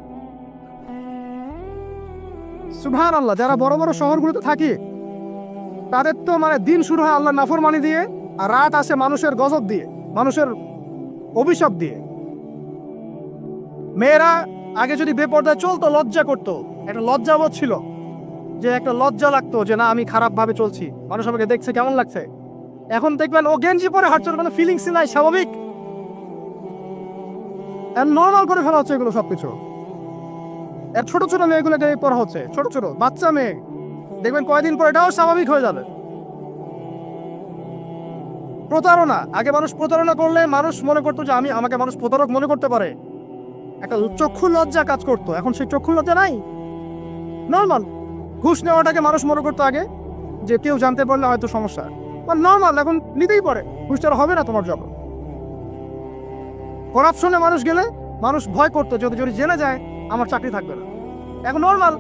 সুবহানাল্লাহ। যারা বড় বড় শহরগুলোতে থাকে তাদের তো মানে দিন শুরু হয় আল্লাহ নাফরমানি দিয়ে, আর রাত আসে মানুষের গজব দিয়ে, মানুষের অভিশাপ দিয়ে। মেয়েরা আগে যদি বেপর্দায় চলতো লজ্জা করতো, একটা লজ্জাবোধ ছিল, যে একটা লজ্জা লাগতো যে না আমি খারাপ ভাবে চলছি, মানুষ আমাকে দেখছে কেমন লাগছে। এখন দেখবেন ও গেঞ্জি পরে হাঁটছে, কোনো ফিলিংস নাই, স্বাভাবিক, নর্মাল করে ফেলা হচ্ছে এগুলো সবকিছু। ছোট ছোট মেয়েগুলোকে পড়া হচ্ছে, ছোট ছোট বাচ্চা মেয়ে, দেখবেন কয়েকদিন পর এটাও স্বাভাবিক হয়ে যাবে। প্রতারণা, আগে মানুষ প্রতারণা করলে মানুষ মনে করতো যে আমাকে মানুষ প্রতারক মনে করতে পারে, একটা চক্ষু লজ্জা কাজ করতো। এখন সেই চক্ষু লজ্জা নাই, নর্মাল। ঘুষ নেওয়াটাকে মানুষ মনে করতো আগে যে কেউ জানতে পারলে হয়তো সমস্যা, নর্মাল, এখন নিতেই পারে, ঘুষটা হবে না তোমার জব। করাপশনে মানুষ গেলে মানুষ ভয় করতো যদি যদি জেনে যায় আমার চাকরি থাকবে না। এখন নর্মাল,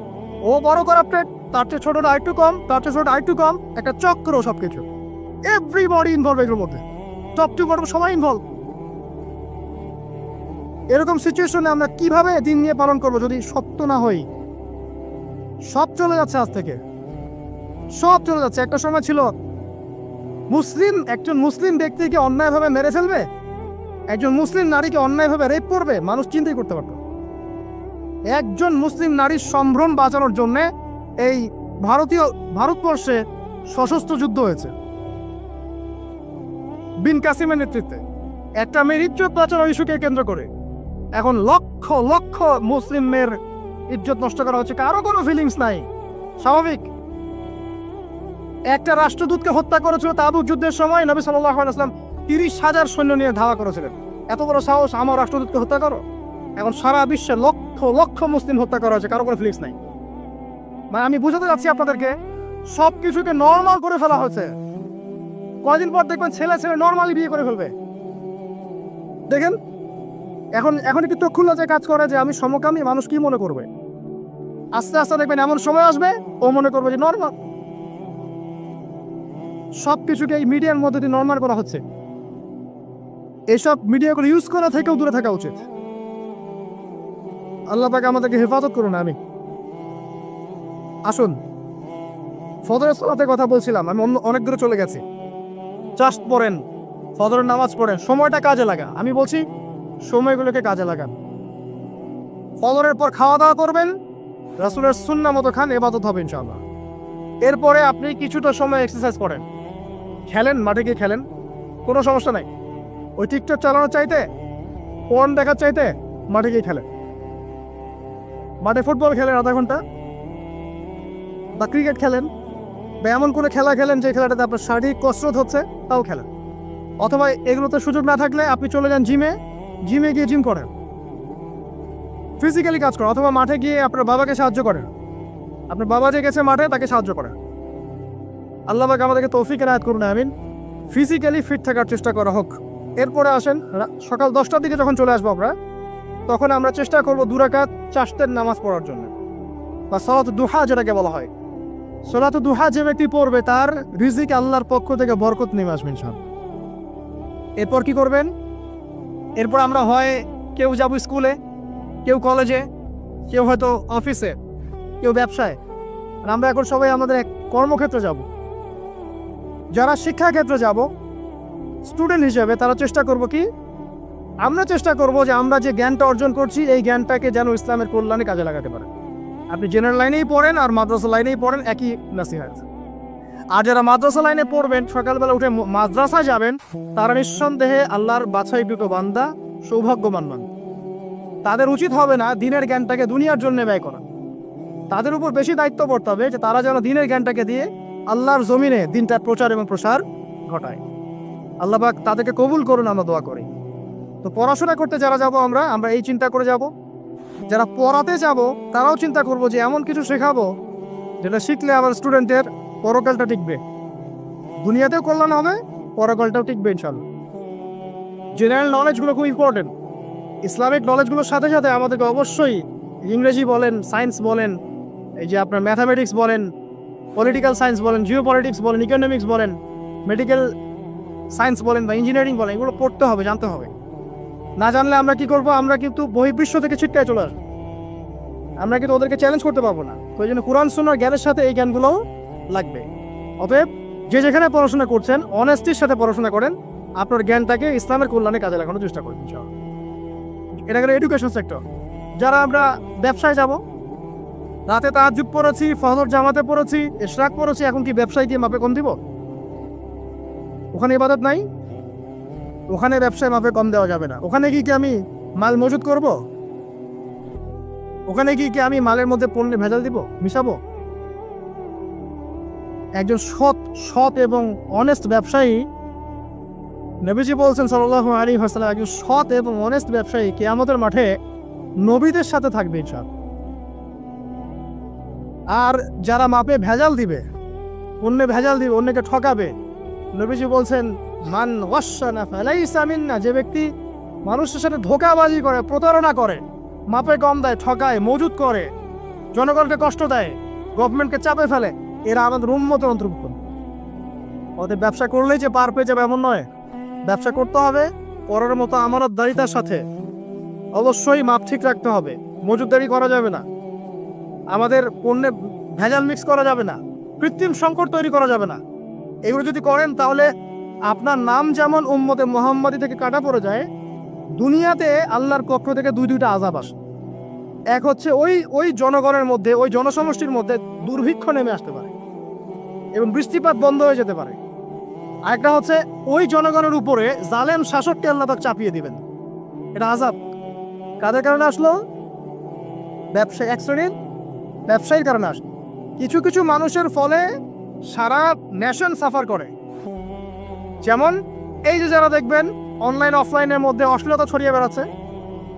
ও বড় করাপ্টেড, তার চেয়ে ছোটটা আরেকটু কম, তার চেয়ে ছোট আরেকটু কম, একটা চক্র সবকিছু। এভরিবডি ইনভলভ এগুলোর মধ্যে, টপ টু বটম সবাই ইনভলভ। এরকম সিচুয়েশনে আমরা কিভাবে দিন নিয়ে পালন করবো যদি সত্য না হই? সব চলে যাচ্ছে আজ থেকে, সব চলে যাচ্ছে। একটা সময় ছিল একজন মুসলিম ব্যক্তিকে অন্যায়ভাবে মেরে ফেলবে, একজন মুসলিম নারীকে অন্যায়ভাবে রেপ করবে, মানুষ চিন্তাই করতে পারত। একজন মুসলিম নারীর সম্ভ্রম বাঁচানোর জন্য এই ভারতবর্ষে সশস্ত্র যুদ্ধ হয়েছে বিন কাসিমের নেতৃত্বে, একটা মেয়ের ইজ্জত বাঁচানোর ইস্যুকে কেন্দ্র করে। এখন লক্ষ লক্ষ মুসলিম মেয়ের ইজ্জত নষ্ট করা হচ্ছে, কারো কোনো ফিলিংস নাই, স্বাভাবিক। একটা রাষ্ট্রদূতকে হত্যা করেছিল তাবুক যুদ্ধের সময়, নবী সাল্লাল্লাহু আলাইহি ওয়াসাল্লাম 30,000 সৈন্য নিয়ে ধাওয়া করেছিলেন। এত বড় সাহস আমার রাষ্ট্রদূতকে হত্যা করো? এখন সারা বিশ্বে লক্ষ লক্ষ মুসলিম হত্যা করা হয়েছে, কারো কোনো ফিলিংস নাই। মানে আমি বুঝাতে যাচ্ছি আপনাদেরকে, সব কিছুকে নর্মাল করে ফেলা হয়েছে। কয়দিন পর দেখবেন ছেলে ছেলে নর্মালি বিয়ে করে ফেলবে। দেখেন এখন একটু চক্ষু লজ্জায় কাজ করে যে আমি সমকামী, মানুষ কি মনে করবে। আস্তে আস্তে দেখবেন এমন সময় আসবে ও মনে করবে যে নর্মাল। সব কিছুকে এই মিডিয়ার মধ্যে দিয়ে নর্মাল করা হচ্ছে। এইসব মিডিয়াগুলো ইউজ করা থেকেও দূরে থাকা উচিত। আল্লাহ পাক আমাদেরকে হেফাজত করুন। আমি আসুন, ফজরের সালাতের কথা বলছিলাম, আমি অনেক দূরে চলে গেছি। জাস্ট পড়েন, ফজরের নামাজ পড়েন, সময়টা কাজে লাগা। আমি বলছি সময়গুলোকে কাজে লাগান। ফজরের পর খাওয়া দাওয়া করবেন, রাসূলের সুন্নাহ মতো খান, ইবাদত হবে ইনশাআল্লাহ। এরপরে আপনি কিছুটা সময় এক্সারসাইজ করেন, খেলেন, মাঠে গিয়ে খেলেন, কোনো সমস্যা নাই। ওই টিকটক চালানোর চাইতে, পর্ন দেখার চাইতে মাঠে গিয়ে খেলেন। মাঠে ফুটবল খেলেন আধা ঘন্টা, বা ক্রিকেট খেলেন, বা এমন কোনো খেলা খেলেন যে খেলাটাতে আপনার শারীরিক কসরত হচ্ছে, তাও খেলেন। অথবা এগুলোতে সুযোগ না থাকলে আপনি চলে যান জিমে, জিমে গিয়ে জিম করেন, ফিজিক্যালি কাজ করেন। অথবা মাঠে গিয়ে আপনার বাবাকে সাহায্য করেন, আপনার বাবা যে গেছে মাঠে তাকে সাহায্য করেন। আল্লাহ পাক আমাদেরকে তৌফিক এনায়েত করুন, আমিন। ফিজিক্যালি ফিট থাকার চেষ্টা করা হোক। এরপরে আসেন সকাল 10টার দিকে যখন চলে আসবো আমরা, তখন আমরা চেষ্টা করবো 2 রাকাত চাশতের নামাজ পড়ার জন্য, বা সালাতুদ দুহা যেটাকে বলা হয়। সালাতুদ দুহা যে ব্যক্তি পড়বে তার রিজিক আল্লাহর পক্ষ থেকে বরকত নেমে আসবে ইনশাআল্লাহ। এরপর কি করবেন? এরপর আমরা হয় কেউ যাব স্কুলে, কেউ কলেজে, কেউ হয়তো অফিসে, কেউ ব্যবসায়। আমরা এখন সবাই আমাদের এক কর্মক্ষেত্রে যাব। যারা শিক্ষাক্ষেত্রে যাব স্টুডেন্ট হিসেবে, তারা চেষ্টা করব কি, আমরা চেষ্টা করব যে আমরা যে জ্ঞানটা অর্জন করছি এই জ্ঞানটাকে যেন ইসলামের কল্যাণে কাজে লাগাতে পারে। আপনি জেনারেল লাইনেই পড়েন আর মাদ্রাসা লাইনেই পড়েন, একই নাসিহাত। আর যারা মাদ্রাসা লাইনে পড়বেন, সকালবেলা উঠে মাদ্রাসায় যাবেন, তারা নিঃসন্দেহে আল্লাহর বাছাইকৃত বান্দা, সৌভাগ্যবান বান্দা। তাদের উচিত হবে না দিনের জ্ঞানটাকে দুনিয়ার জন্য ব্যয় করা। তাদের উপর বেশি দায়িত্ব পড়তে হবে যে তারা যেন দিনের জ্ঞানটাকে দিয়ে আল্লাহর জমিনে দিনটার প্রচার এবং প্রসার ঘটায়। আল্লাহ পাক তাদেরকে কবুল করুন, আমরা দোয়া করি। তো পড়াশোনা করতে যারা যাব আমরা এই চিন্তা করে যাব। যারা পড়াতে যাব তারাও চিন্তা করব যে এমন কিছু শেখাবো যেটা শিখলে আমার স্টুডেন্টের পরকালটা টিকবে, দুনিয়াতেও কল্যাণ হবে, পরকালটাও টিকবে ইনশাআল্লাহ। জেনারেল নলেজগুলো খুব ইম্পর্টেন্ট। ইসলামিক নলেজগুলোর সাথে সাথে আমাদেরকে অবশ্যই ইংরেজি বলেন, সায়েন্স বলেন, এই যে আপনার ম্যাথামেটিক্স বলেন, পলিটিক্যাল সায়েন্স বলেন, জিও পলিটিক্স বলেন, ইকোনমিক্স বলেন, মেডিকেল সায়েন্স বলেন বা ইঞ্জিনিয়ারিং বলেন, এগুলো পড়তে হবে, জানতে হবে। না জানলে আমরা কি করব? আমরা কিন্তু বহির্বিশ্ব থেকে ছিটকায় চলে আসবো, আমরা কিন্তু ওদেরকে চ্যালেঞ্জ করতে পারবো না। তো এই জন্য কোরআন সুন্নাহর জ্ঞানের সাথে এই জ্ঞানগুলোও লাগবে। অতএব যে যেখানে পড়াশোনা করছেন অনেস্টির সাথে পড়াশোনা করেন, আপনার জ্ঞানটাকে ইসলামের কল্যাণে কাজে লাগানোর চেষ্টা করবেন। এটা গেল এডুকেশন সেক্টর। যারা আমরা ব্যবসায় যাব, রাতে তাহাজ্জুদ পড়েছি, ফজর জামাতে পড়েছি, ইশরাক পড়েছি, এখন কি ব্যবসায় দিয়ে মাপে কম দিব? ওখানে ইবাদত নাই, ওখানে ব্যবসায় মাপে কম দেওয়া যাবে না। ওখানে কি আমি মাল মজুত করব? ওখানে কি আমি মালের মধ্যে পণ্যে ভেজাল দিব, মিশাবো? একজন সৎ এবং অনেস্ট ব্যবসায়ী, নবীজি বলছেন সাল্লাল্লাহু আলাইহি ওয়াসাল্লাম, একজন সৎ এবং অনেস্ট ব্যবসায়ী কিয়ামতের মাঠে নবীদের সাথে থাকবে ইনশাআল্লাহ। আর যারা মাপে ভেজাল দিবে, অন্যে ভেজাল দিবে, অন্যকে ঠকাবে, নবীজি বলছেন মান ওয়াশানা ফালাইসা মিন্না, যে ব্যক্তি মানুষের সাথে ধোঁকাবাজি করে, প্রতারণা করে, মাপে কম দেয়, ঠকায়, মজুত করে, জনগণকে কষ্ট দেয়, গভর্নমেন্টকে চাপে ফেলে, এরা আমাদের উম্মতের অন্তর্ভুক্ত। ওদের ব্যবসা করলেই যে পার পেয়ে যাবে এমন নয়। ব্যবসা করতে হবে পরের মতো আমানতদারিতার সাথে। অবশ্যই মাপ ঠিক রাখতে হবে, মজুতদারি করা যাবে না, আমাদের পণ্যে ভেজাল মিক্স করা যাবে না, কৃত্রিম সংকট তৈরি করা যাবে না। এগুলো যদি করেন তাহলে আপনার নাম যেমন উম্মতে মুহাম্মাদি থেকে কাটা পড়ে যায়, দুনিয়াতে আল্লাহর পক্ষ থেকে দুইটা আযাব আসে। এক হচ্ছে ওই জনগণের মধ্যে, ওই জনসমষ্টির মধ্যে দুর্ভিক্ষ নেমে আসতে পারে এবং বৃষ্টিপাত বন্ধ হয়ে যেতে পারে। আরেকটা হচ্ছে ওই জনগণের উপরে জালেম শাসককে আল্লাহ পাক চাপিয়ে দিবেন। এটা আযাব কাদের কারণে আসলো? এক শ্রেণীর ব্যবসায়ীর কারণে আসলো। কিছু কিছু মানুষের ফলে সারা নেশন সাফার করে। যেমন এই যে যারা দেখবেন অনলাইন অফলাইনের মধ্যে অশ্লীলতা ছড়িয়ে বেড়াচ্ছে,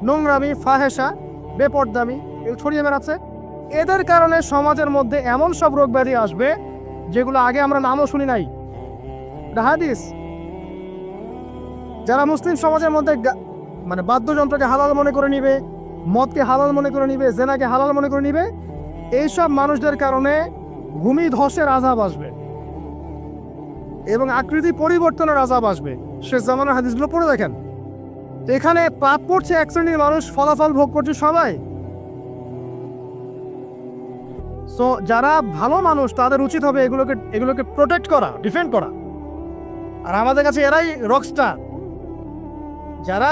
নোংরামি, ফাহেসা, বেপরদামি এগুলো ছড়িয়ে বেড়াচ্ছে, এদের কারণে সমাজের মধ্যে এমন সব রোগ ব্যাধি আসবে যেগুলো আগে আমরা নামও শুনি নাই। হাদিস। যারা মুসলিম সমাজের মধ্যে মানে বাদ্যযন্ত্রকে হালাল মনে করে নিবে, মদকে হালাল মনে করে নিবে, জেনাকে হালাল মনে করে নিবে, এইসব মানুষদের কারণে ভূমি ধসের আযাব আসবে এবং আকৃতি পরিবর্তনের আযাব আসবে। শেষ জামানার হাদিসগুলো পড়ে দেখেন। এখানে পাপ করছে এক শ্রেণীর মানুষ, ফলাফল ভোগ করছে সবাই। সো যারা ভালো মানুষ তাদের উচিত হবে এগুলোকে প্রোটেক্ট করা, ডিফেন্ড করা। আর আমাদের কাছে এরাই রকস্টার, যারা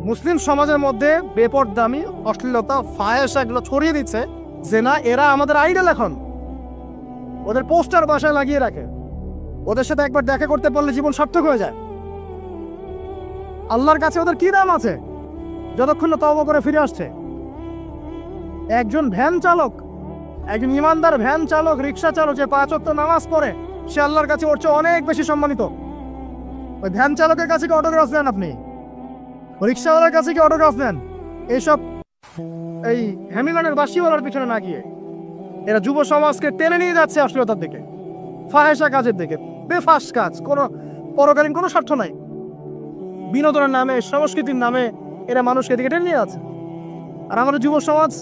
মুসলিম সমাজের মধ্যে বেপরদামি, অশ্লীলতা, ফাহেসা এগুলো ছড়িয়ে দিচ্ছে, জেনা, এরা আমাদের আইডল। এখন ওদের পোস্টার বাসায় লাগিয়ে রাখে, ওদের সাথে একবার দেখা করতে পারলে জীবন সার্থক হয়ে যায়। আল্লাহর কাছে ওদের কি দাম আছে যতক্ষণ না তওবা করে ফিরে আসছে? একজন ভ্যান চালক, একজন ইমানদার ভ্যান চালক, রিক্সা চালক, যে 5 ওয়াক্ত নামাজ পড়ে, সে আল্লাহর কাছে ওর চেয়ে অনেক বেশি সম্মানিত। ওই ভ্যান চালকের কাছে কি অটোগ্রাফ নেন আপনি? রিক্সাওয়ালার কাছে কি অটোগ্রাফ নেন? এইসব এই হ্যামিলনের বাসিওয়ালার পিছনে না গিয়ে এরা যুব সমাজকে টেনে নিয়ে যাচ্ছে অশ্লীলতার দিকে, ফাহেসা কাজের দিকে, বেফাস কাজ, কোনো পরকালীন কোনো স্বার্থ নাই। বিনোদনের নামে, সংস্কৃতির নামে এরা মানুষকে দিকে টেনে নিয়ে যাচ্ছে। আর আমাদের যুব সমাজ,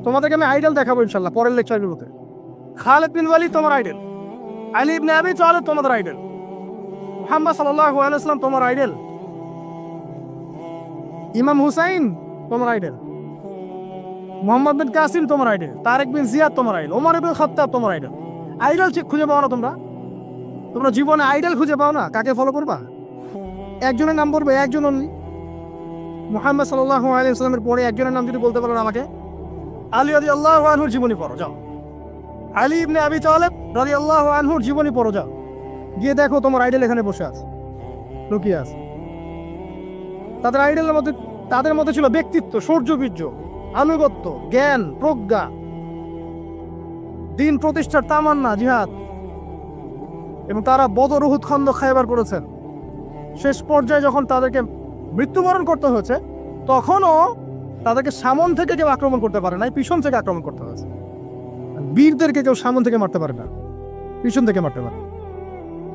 তোমাদেরকে আমি আইডল দেখাবো ইনশাল্লাহ পরের লেকচারগুলোতে। খালিদ বিন ওয়ালিদ তোমার আইডল, আলী ইবনে আবি তালিব তোমাদের আইডল, মুহাম্মদ সাল্লাল্লাহু আলাইহি ওয়াসাল্লাম তোমার আইডল, ইমাম হুসাইন তোমার আইডল, মোহাম্মদ বিন কাসিম তোমার আইডল, তারেক বিন জিয়াদ তোমার আইডল, ওমর ইবনে খাত্তাব তোমার আইডল। আইডল খুঁজে পাও না তোমরা জীবনে আইডল খুঁজে পাও না? কাকে ফলো করবা? একজনের নাম বলবে, একজন অনলি, মুহাম্মদ সাল্লাল্লাহু আলাইহি ওয়াসাল্লামের পরে একজনের নাম যদি বলতে পারো আমাকে, আলী রাদিয়াল্লাহু আনহুর জীবনী পড়ো যাও, আলী ইবনে আবি তালিব রাদিয়াল্লাহু আনহুর জীবনী পড়ো যাও, গিয়ে দেখো তোমার আইডল এখানে বসে আছে, লুকিয়ে আছে। তাদের আইডলের মধ্যে, তাদের মধ্যে ছিল ব্যক্তিত্ব, সৌর্যবীর্য, আনুগত্য, জ্ঞান, প্রজ্ঞা, দিন প্রতিষ্ঠার তামান্না, জিহাদ, এবং তারা বদর, উহুদ, খন্দক, খায়বার করেছেন। শেষ পর্যায়ে যখন তাদেরকে মৃত্যুবরণ করতে হয়েছে, তখনও তাদেরকে সামন থেকে কেউ আক্রমণ করতে পারে নাই, পিছন থেকে আক্রমণ করতে হয়েছে। বীরদেরকে কেউ সামন থেকে মারতে পারে না, পিছন থেকে মারতে পারে।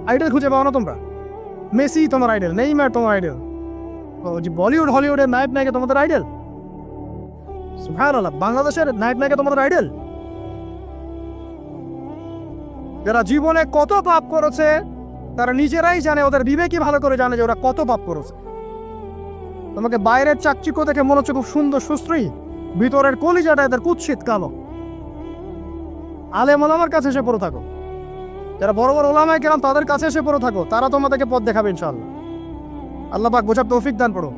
আইডল খুঁজে পাও না তোমরা? মেসি তোমার আইডল, নেইমার তোমার আইডল, বলিউড হলিউডের নায়ক নায়িকা তোমাদের আইডল? সুবহানাল্লাহ, বাংলাদেশের নায়ক নায়িকা তোমাদের আইডল? যারা জীবনে কত পাপ করেছে তারা নিজেরাই জানে, ওদের বিবেকই ভালো করে জানে যে ওরা কত পাপ করেছে। তোমাকে বাইরের চাকচিক্য দেখে মনে হচ্ছে খুব সুন্দর সুশ্রী, ভিতরের কলিজাটা এদের কুৎসিত কালো। আলেম ওলামার কাছে এসে পড়ে থাকো, যারা বড় বড় ওলামায়ে কেরাম তাদের কাছে এসে পড়ে থাকো, তারা তোমাদেরকে পথ দেখাবে ইনশাআল্লাহ। আল্লাহ পাক বোঝার তৌফিক দান করো।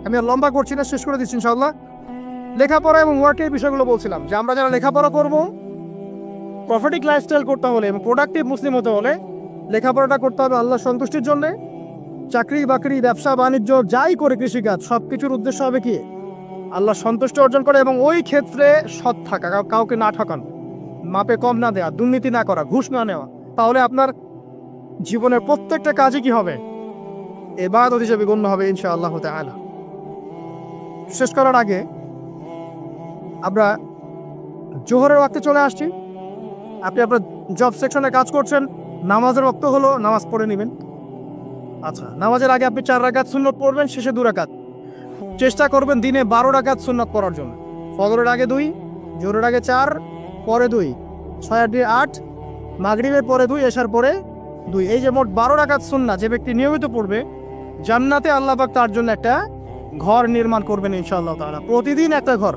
আমি আর লম্বা করছি না, শেষ করে দিচ্ছি ইনশাআল্লাহ। লেখাপড়া এবং ওয়ার্কের বিষয়গুলো বলছিলাম যে আমরা যারা লেখাপড়া করব, প্রফিটিক লাইফস্টাইল করতে হলে এবং প্রোডাক্টিভ মুসলিম হতে হলে লেখাপড়াটা করতে হবে আল্লাহর সন্তুষ্টির জন্যে। চাকরি বাকরি, ব্যবসা বাণিজ্য যাই করে, কৃষিকাজ, সব কিছুর উদ্দেশ্য হবে কি? আল্লাহ সন্তুষ্টি অর্জন করে এবং ওই ক্ষেত্রে সৎ থাকা, কাউকে না ঠকানো, মাপে কম না দেওয়া, দুর্নীতি না করা, ঘুষ না নেওয়া। তাহলে আপনার জীবনের প্রত্যেকটা কাজে কি হবে? ইবাদত হিসেবে গণ্য হবে ইনশাআল্লাহ তাআলা। শেষ করার আগে আমরা জোহরের ওয়াক্তে চলে আসছি। আপনি আপনার জব সেকশনে কাজ করছেন, নামাজের ওয়াক্ত হলো, নামাজ পড়ে নেবেন। আচ্ছা, নামাজের আগে আপনি 4 রাকাত সুন্নত পড়বেন, শেষে 2 রাকাত। চেষ্টা করবেন দিনে 12 রাকাত সুন্নত পড়ার জন্য। ফজরের আগে 2, জোহরের আগে 4, পরে 2, 6 আর 2 8, মাগরিবের পরে 2, এশার পরে 2। এই যে মোট 12 রাকাত সুন্নাত যে ব্যক্তি নিয়মিত পড়বে, জান্নাতে আল্লাহ পাক তার জন্য একটা ঘর নির্মাণ করবেন ইনশাআল্লাহ তাআলা। প্রতিদিন একটা ঘর,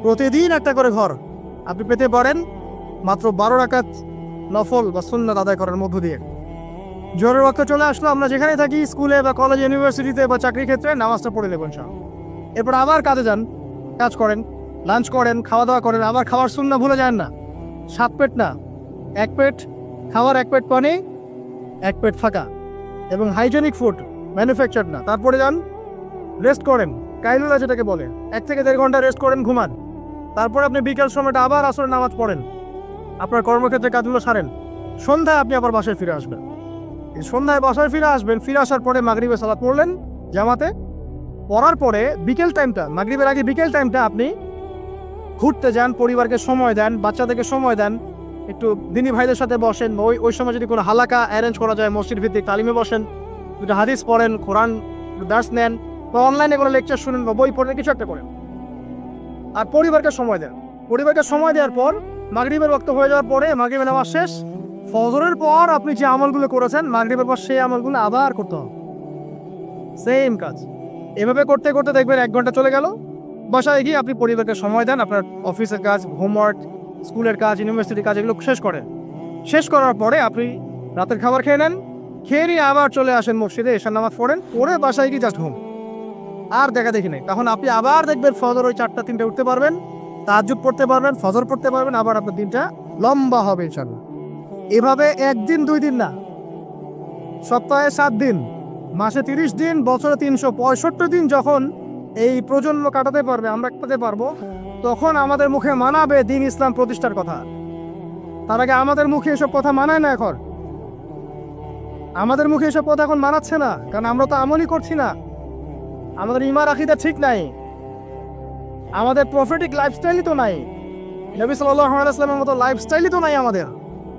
প্রতিদিন একটা করে ঘর আপনি পেতে পারেন মাত্র 12 রাকাত নফল বা সুন্নাত আদায় করার মধ্য দিয়ে। জোহরের ওয়াক্ত চলে আসলো, আমরা যেখানে থাকি, স্কুলে বা কলেজে, ইউনিভার্সিটিতে বা চাকরি ক্ষেত্রে, নামাজটা পড়ে নেবেন ইনশাআল্লাহ। এরপর আবার কাজে যান, কাজ করেন, লাঞ্চ করেন, খাওয়া দাওয়া করেন। আবার খাওয়ার সুন্নাহ ভুলে যান না। 7 পেট না, 1 পেট খাওয়ার, 1 পেট পানি, 1 পেট ফাঁকা, এবং হাইজেনিক ফুড, ম্যানুফ্যাকচার না। তারপরে যান, রেস্ট করেন, কাইলুলা যেটাকে বলে, 1 থেকে 1.5 ঘন্টা রেস্ট করেন, ঘুমান। তারপরে আপনি বিকেল সময়টা আবার আসরের নামাজ পড়েন, আপনার কর্মক্ষেত্রে কাজগুলো সারেন। সন্ধ্যায় আপনি আবার বাসায় ফিরে আসবেন। সন্ধ্যায় বাসায় ফিরে আসবেন, ফিরে আসার পরে মাগরিবের সালাত পড়লেন জামাতে। পড়ার পরে বিকেল টাইমটা, মাগরিবের আগে বিকেল টাইমটা আপনি ঘুরতে যান, পরিবারকে সময় দেন, বাচ্চাদেরকে সময় দেন, একটু দিনী ভাইদের সাথে বসেন। ওই সময় যদি কোনো হালাকা অ্যারেঞ্জ করা যায়, মসজিদ ভিত্তিক তালিমে বসেন, একটু হাদিস পড়েন, কোরআন দার্স নেন, বা অনলাইনে কোনো লেকচার শুনেন, বা বই পড়েন, কিছু একটা করেন। আর পরিবারকে সময় দেন। পরিবারকে সময় দেওয়ার পর মাগরিবের ওয়াক্ত হয়ে যাওয়ার পরে, মাগরিবের নামাজ শেষ, ফজরের পর আপনি যে আমলগুলো করেছেন মাগরিবের পর, সেই আমলগুলো আবার করতে হবে, সেম কাজ। এভাবে করতে করতে দেখবেন 1 ঘন্টা চলে গেল। বাসায় গিয়ে আপনি পরিবারকে সময় দেন, আপনার অফিসের কাজ, হোমওয়ার্ক, স্কুলের কাজ, ইউনিভার্সিটির কাজ, এগুলো শেষ করেন। শেষ করার পরে আপনি রাতের খাবার খেয়ে নেন, খেয়ে নিয়ে আবার চলে আসেন মসজিদে, এশার নামাজ পড়েন, পড়ে বাসায় গিয়ে জাস্ট ঘুম, আর দেখা দেখি নেই। তখন আপনি আবার দেখবেন ফজর ওই 4টা 3টে উঠতে পারবেন, তাহাজ্জুদ পড়তে পারবেন, ফজর পড়তে পারবেন, আবার আপনার দিনটা লম্বা হবে ইনশাআল্লাহ। এভাবে 1 দিন 2 দিন না, সপ্তাহে 7 দিন, মাসে 30 দিন, বছরে 365 দিন যখন এই প্রজন্ম কাটাতে পারবে, আমরা কাটাতে পারবো, তখন আমাদের মুখে মানাবে দ্বীন ইসলাম প্রতিষ্ঠার কথা। তার আগে আমাদের মুখে এসব কথা মানায় না। এখন আমাদের মুখে এসব কথা এখন মানাচ্ছে না, কারণ আমরা তো আমলই করছি না। আমাদের ঈমান আকীদা ঠিক নাই, আমাদের প্রফেটিক লাইফস্টাইলই তো নাই, নবী সাল্লাল্লাহু আলাইহি ওয়াসাল্লামের মতো লাইফস্টাইলই তো নাই আমাদের।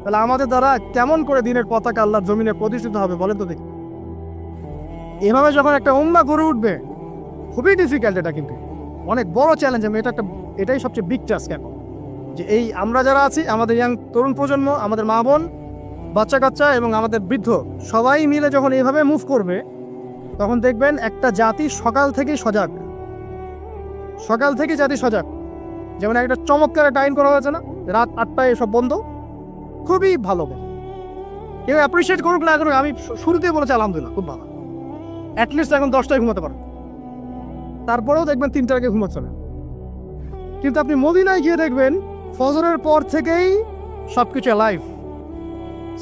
তাহলে আমাদের দ্বারা কেমন করে দিনের পতাকা আল্লাহর জমিনে প্রতিষ্ঠিত হবে বলেন তো দেখি? এভাবে যখন একটা উম্মাহ গড়ে উঠবে, খুবই ডিফিকাল্ট। এটা কিন্তু অনেক বড় চ্যালেঞ্জ। আমি এটাই সবচেয়ে বিগ টাস্ক এখন, যে এই আমরা যারা আছি, আমাদের ইয়াং তরুণ প্রজন্ম, আমাদের মা বোন, বাচ্চা কাচ্চা এবং আমাদের বৃদ্ধ, সবাই মিলে যখন এইভাবে মুভ করবে, তখন দেখবেন একটা জাতি সকাল থেকেই সজাগ, সকাল থেকে জাতি সজাগ। যেমন একটা চমৎকার একটা আইন করা হয়েছে না, রাত 8টায় সব বন্ধ, খুবই ভালো। কেউ অ্যাপ্রিসিয়েট করুক না করুক, আমি শুরুতেই বলেছি আলহামদুলিল্লাহ, খুব ভালো। অ্যাটলিস্ট এখন 10টায় ঘুমাতে পারেন, তারপরেও দেখবেন 3টার আগে ঘুমাচ্ছে না। কিন্তু আপনি মদিনায় গিয়ে দেখবেন ফজরের পর থেকেই সবকিছু লাইভ,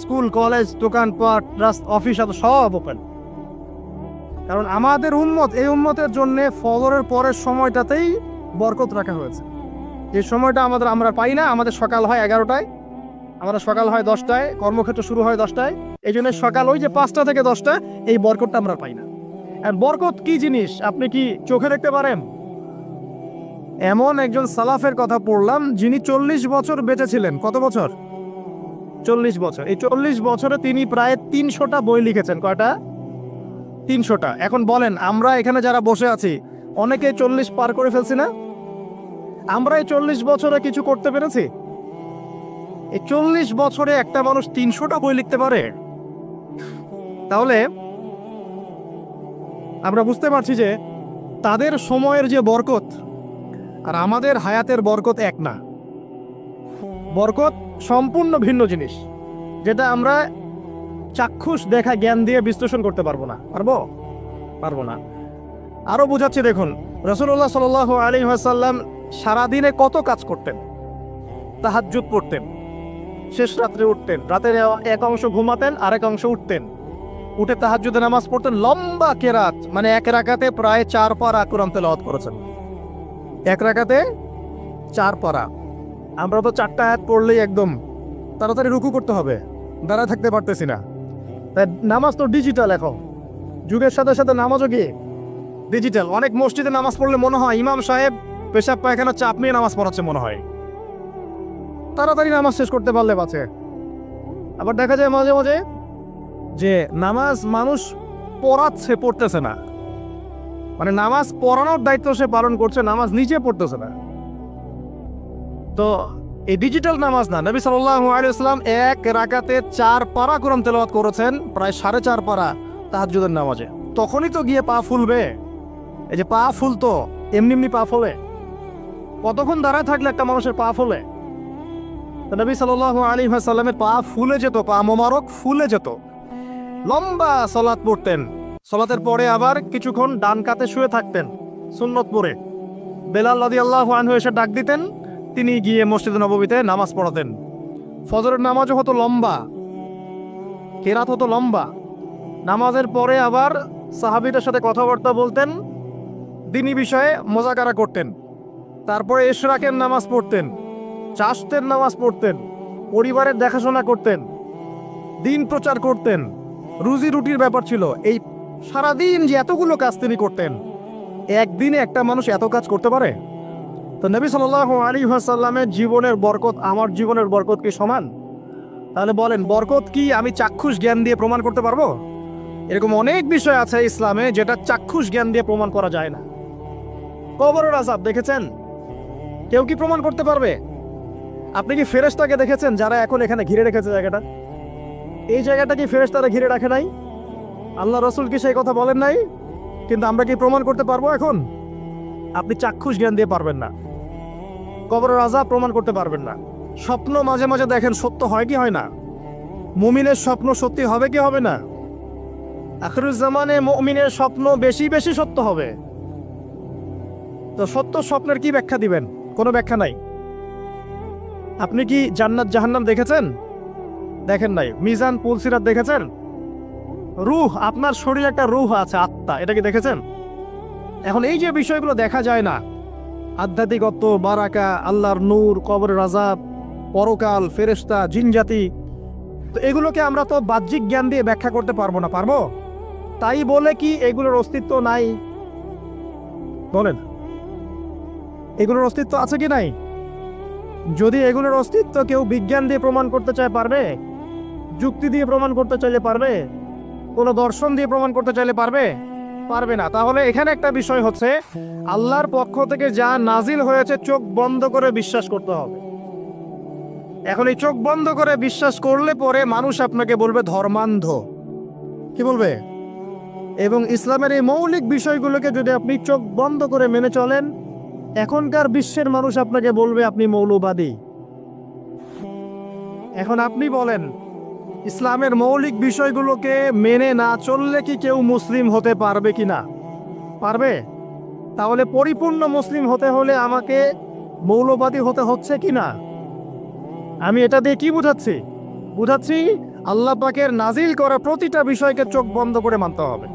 স্কুল, কলেজ, দোকানপাট, অফিস, সব ওপেন। কারণ আমাদের উম্মত, এই উম্মতের জন্য ফজরের পরের সময়টাতেই বরকত রাখা হয়েছে। যে সময়টা আমরা পাই না। আমাদের সকাল হয় 11টায়, আমাদের সকাল হয় 10টায়, কর্মক্ষেত্র শুরু হয় 10টায়। এই জন্য সকাল ওই যে 5টা থেকে 10টা, এই বরকতটা আমরা পাই না। আর বরকত কি জিনিস আপনি কি চোখে দেখতে পারেন? এমন একজন সালাফের কথা পড়লাম, যিনি 40 বছর বেঁচে ছিলেন। কত বছর? 40 বছর। এই 40 বছরে তিনি প্রায় 300টা বই লিখেছেন। কয়টা? 300টা। এখন বলেন, আমরা এখানে যারা বসে আছি অনেকে 40 পার করে ফেলছি না? আমরা এই 40 বছরে কিছু করতে পেরেছি? এই 40 বছরে একটা মানুষ 300টা বই লিখতে পারে? তাহলে আমরা বুঝতে পারছি যে তাদের সময়ের যে বরকত আর আমাদের হায়াতের বরকত এক না। বরকত সম্পূর্ণ ভিন্ন জিনিস, যেটা আমরা চাক্ষুষ দেখা জ্ঞান দিয়ে বিশ্লেষণ করতে পারবো না। পারবো না। আরো বুঝাচ্ছি দেখুন, রাসূলুল্লাহ সাল্লাল্লাহু আলাইহি ওয়াসাল্লাম সারাদিনে কত কাজ করতেন। তাহাজ্জুদ পড়তেন, শেষ রাত্রে উঠতেন, রাতের এক অংশ ঘুমাতেন, আরেক অংশ উঠতেন, উঠে তাহাজ্জুদে নামাজ পড়তেন, লম্বা কেরাত, মানে এক রাকাতে প্রায় 4 পারা কোরআন তেলাওয়াত করেছেন। এক রাকাতে 4 পারা। আমরা তো 4টা আয়াত পড়লেই একদম তাড়াতাড়ি রুকু করতে হবে, দাঁড়ায় থাকতে পারতেছি না। তাই নামাজ তো ডিজিটাল, এখন যুগের সাথে সাথে নামাজও কি ডিজিটাল। অনেক মসজিদে নামাজ পড়লে মনে হয় ইমাম সাহেব পেশাব পায়খানা চাপ নিয়ে নামাজ পড়াচ্ছে মনে হয়, তাড়াতাড়ি নামাজ শেষ করতে পারলে বাঁচে। আবার দেখা যায় মাঝে মাঝে যে নামাজ মানুষ পড়াচ্ছে, পড়তেছে না, মানে নামাজ পড়ানোর দায়িত্ব সে পালন করছে, নামাজ নিজে পড়তেছে না। তো এই ডিজিটাল নামাজ না। নবী সাল্লাল্লাহু আলাইহি ওয়াসাল্লাম এক রাকাতে 4 পারা কোরআন তেলাওয়াত করেছেন, প্রায় 4.5 পারা তাহাজ্জুদের নামাজে। তখনই তো গিয়ে পা ফুলবে। এই যে পা ফুলতো, এমনি এমনি পা ফলে? কতক্ষণ দাঁড়ায় থাকলে একটা মানুষের পা ফলে? তো নবী সাল্লাল্লাহু আলাইহি ওয়াসাল্লামের পা ফুলে যেত, পা মোবারক ফুলে যেত। লম্বা সালাত পড়তেন, সালাতের পরে আবার কিছুক্ষণ ডান কাতে শুয়ে থাকতেন সুন্নত পড়ে। বেলাল রাদিয়াল্লাহু আনহু এসে ডাক দিতেন, তিনি গিয়ে মসজিদে নববীতে নামাজ পড়াতেন। ফজরের নামাজও হতো লম্বা, কেরাত হতো লম্বা। নামাজের পরে আবার সাহাবীদের সাথে কথাবার্তা বলতেন, দ্বীনি বিষয়ে মোজাকারা করতেন। তারপরে ইশরাকের নামাজ পড়তেন, চাশতের নামাজ পড়তেন, পরিবারের দেখাশোনা করতেন, দিন প্রচার করতেন, রুজি রুটির ব্যাপার ছিল। এই সারাদিন যে এতগুলো কাজ তিনি করতেন, একদিনে একটা মানুষ এত কাজ করতে পারে? তো নবী সাল্লাল্লাহু আলাইহি ওয়াসাল্লামের জীবনের বরকত আমার জীবনের বরকত কি সমান? তাহলে বলেন, বরকত কি আমি চাক্ষুষ জ্ঞান দিয়ে প্রমাণ করতে পারবো? এরকম অনেক বিষয় আছে ইসলামে যেটা চাক্ষুষ জ্ঞান দিয়ে প্রমাণ করা যায় না। কবরের আযাব দেখেছেন? কেউ কি প্রমাণ করতে পারবে? আপনি কি ফেরেশতাকে দেখেছেন যারা এখন এখানে ঘিরে রেখেছে জায়গাটা? এই জায়গাটা কি ফেরেশতারা ঘিরে রাখে নাই? আল্লাহ রাসূল কি সেই কথা বলেন নাই? কিন্তু আমরা কি প্রমাণ করতে পারবো এখন? আপনি চাক্ষুষ জ্ঞান দিয়ে পারবেন না। কবরের আযাব প্রমাণ করতে পারবেন না। স্বপ্ন মাঝে মাঝে দেখেন, সত্য হয় কি হয় না? মুমিনের স্বপ্ন সত্যি হবে কি হবে না? আখিরুজ জামানে মুমিনের স্বপ্ন বেশি বেশি সত্য হবে। তো সত্য স্বপ্নের কি ব্যাখ্যা দিবেন? কোনো ব্যাখ্যা নাই। আপনি কি জান্নাত জাহান্নাম দেখেছেন? দেখেন নাই। মিজান পুলসিরাত দেখেছেন? রূহ, আপনার শরীরে একটা রূহ আছে, আত্মা, এটা কি দেখেছেন? এখন এই যে বিষয়গুলো দেখা যায় না, আধ্যাত্মিকত্ব, বারাকা, আল্লাহর নূর, কবরের আযাব, পরকাল, ফেরেশতা, জিনজাতি, তো এগুলোকে আমরা তো বাহ্যিক জ্ঞান দিয়ে ব্যাখ্যা করতে পারবো না। পারবো? তাই বলে কি এগুলোর অস্তিত্ব নাই? বলেন, এগুলোর অস্তিত্ব আছে কি নাই? যদি এগুলোর অস্তিত্ব কেউ বিজ্ঞান দিয়ে প্রমাণ করতে চায় পারবে? যুক্তি দিয়ে প্রমাণ করতে চাইলে পারবে? কোনো দর্শন দিয়ে প্রমাণ করতে চাইলে পারবে? পারবে না। তাহলে এখানে একটা বিষয় হচ্ছে, আল্লাহর পক্ষ থেকে যা নাজিল হয়েছে চোখ বন্ধ করে বিশ্বাস করতে হবে। এখন এই চোখ বন্ধ করে বিশ্বাস করলে পরে মানুষ আপনাকে বলবে ধর্মান্ধ। কি বলবে? এবং ইসলামের এই মৌলিক বিষয়গুলোকে যদি আপনি চোখ বন্ধ করে মেনে চলেন, এখনকার বিশ্বের মানুষ আপনাকে বলবে আপনি মৌলবাদী। এখন আপনি বলেন, ইসলামের মৌলিক বিষয়গুলোকে মেনে না চললে কি কেউ মুসলিম হতে পারবে কি না? পারবে? তাহলে পরিপূর্ণ মুসলিম হতে হলে আমাকে মৌলবাদী হতে হচ্ছে কি না? আমি এটা দিয়ে কি বুঝাচ্ছি? বুঝাচ্ছি আল্লাহ পাকের নাজিল করা প্রতিটা বিষয়কে চোখ বন্ধ করে মানতে হবে।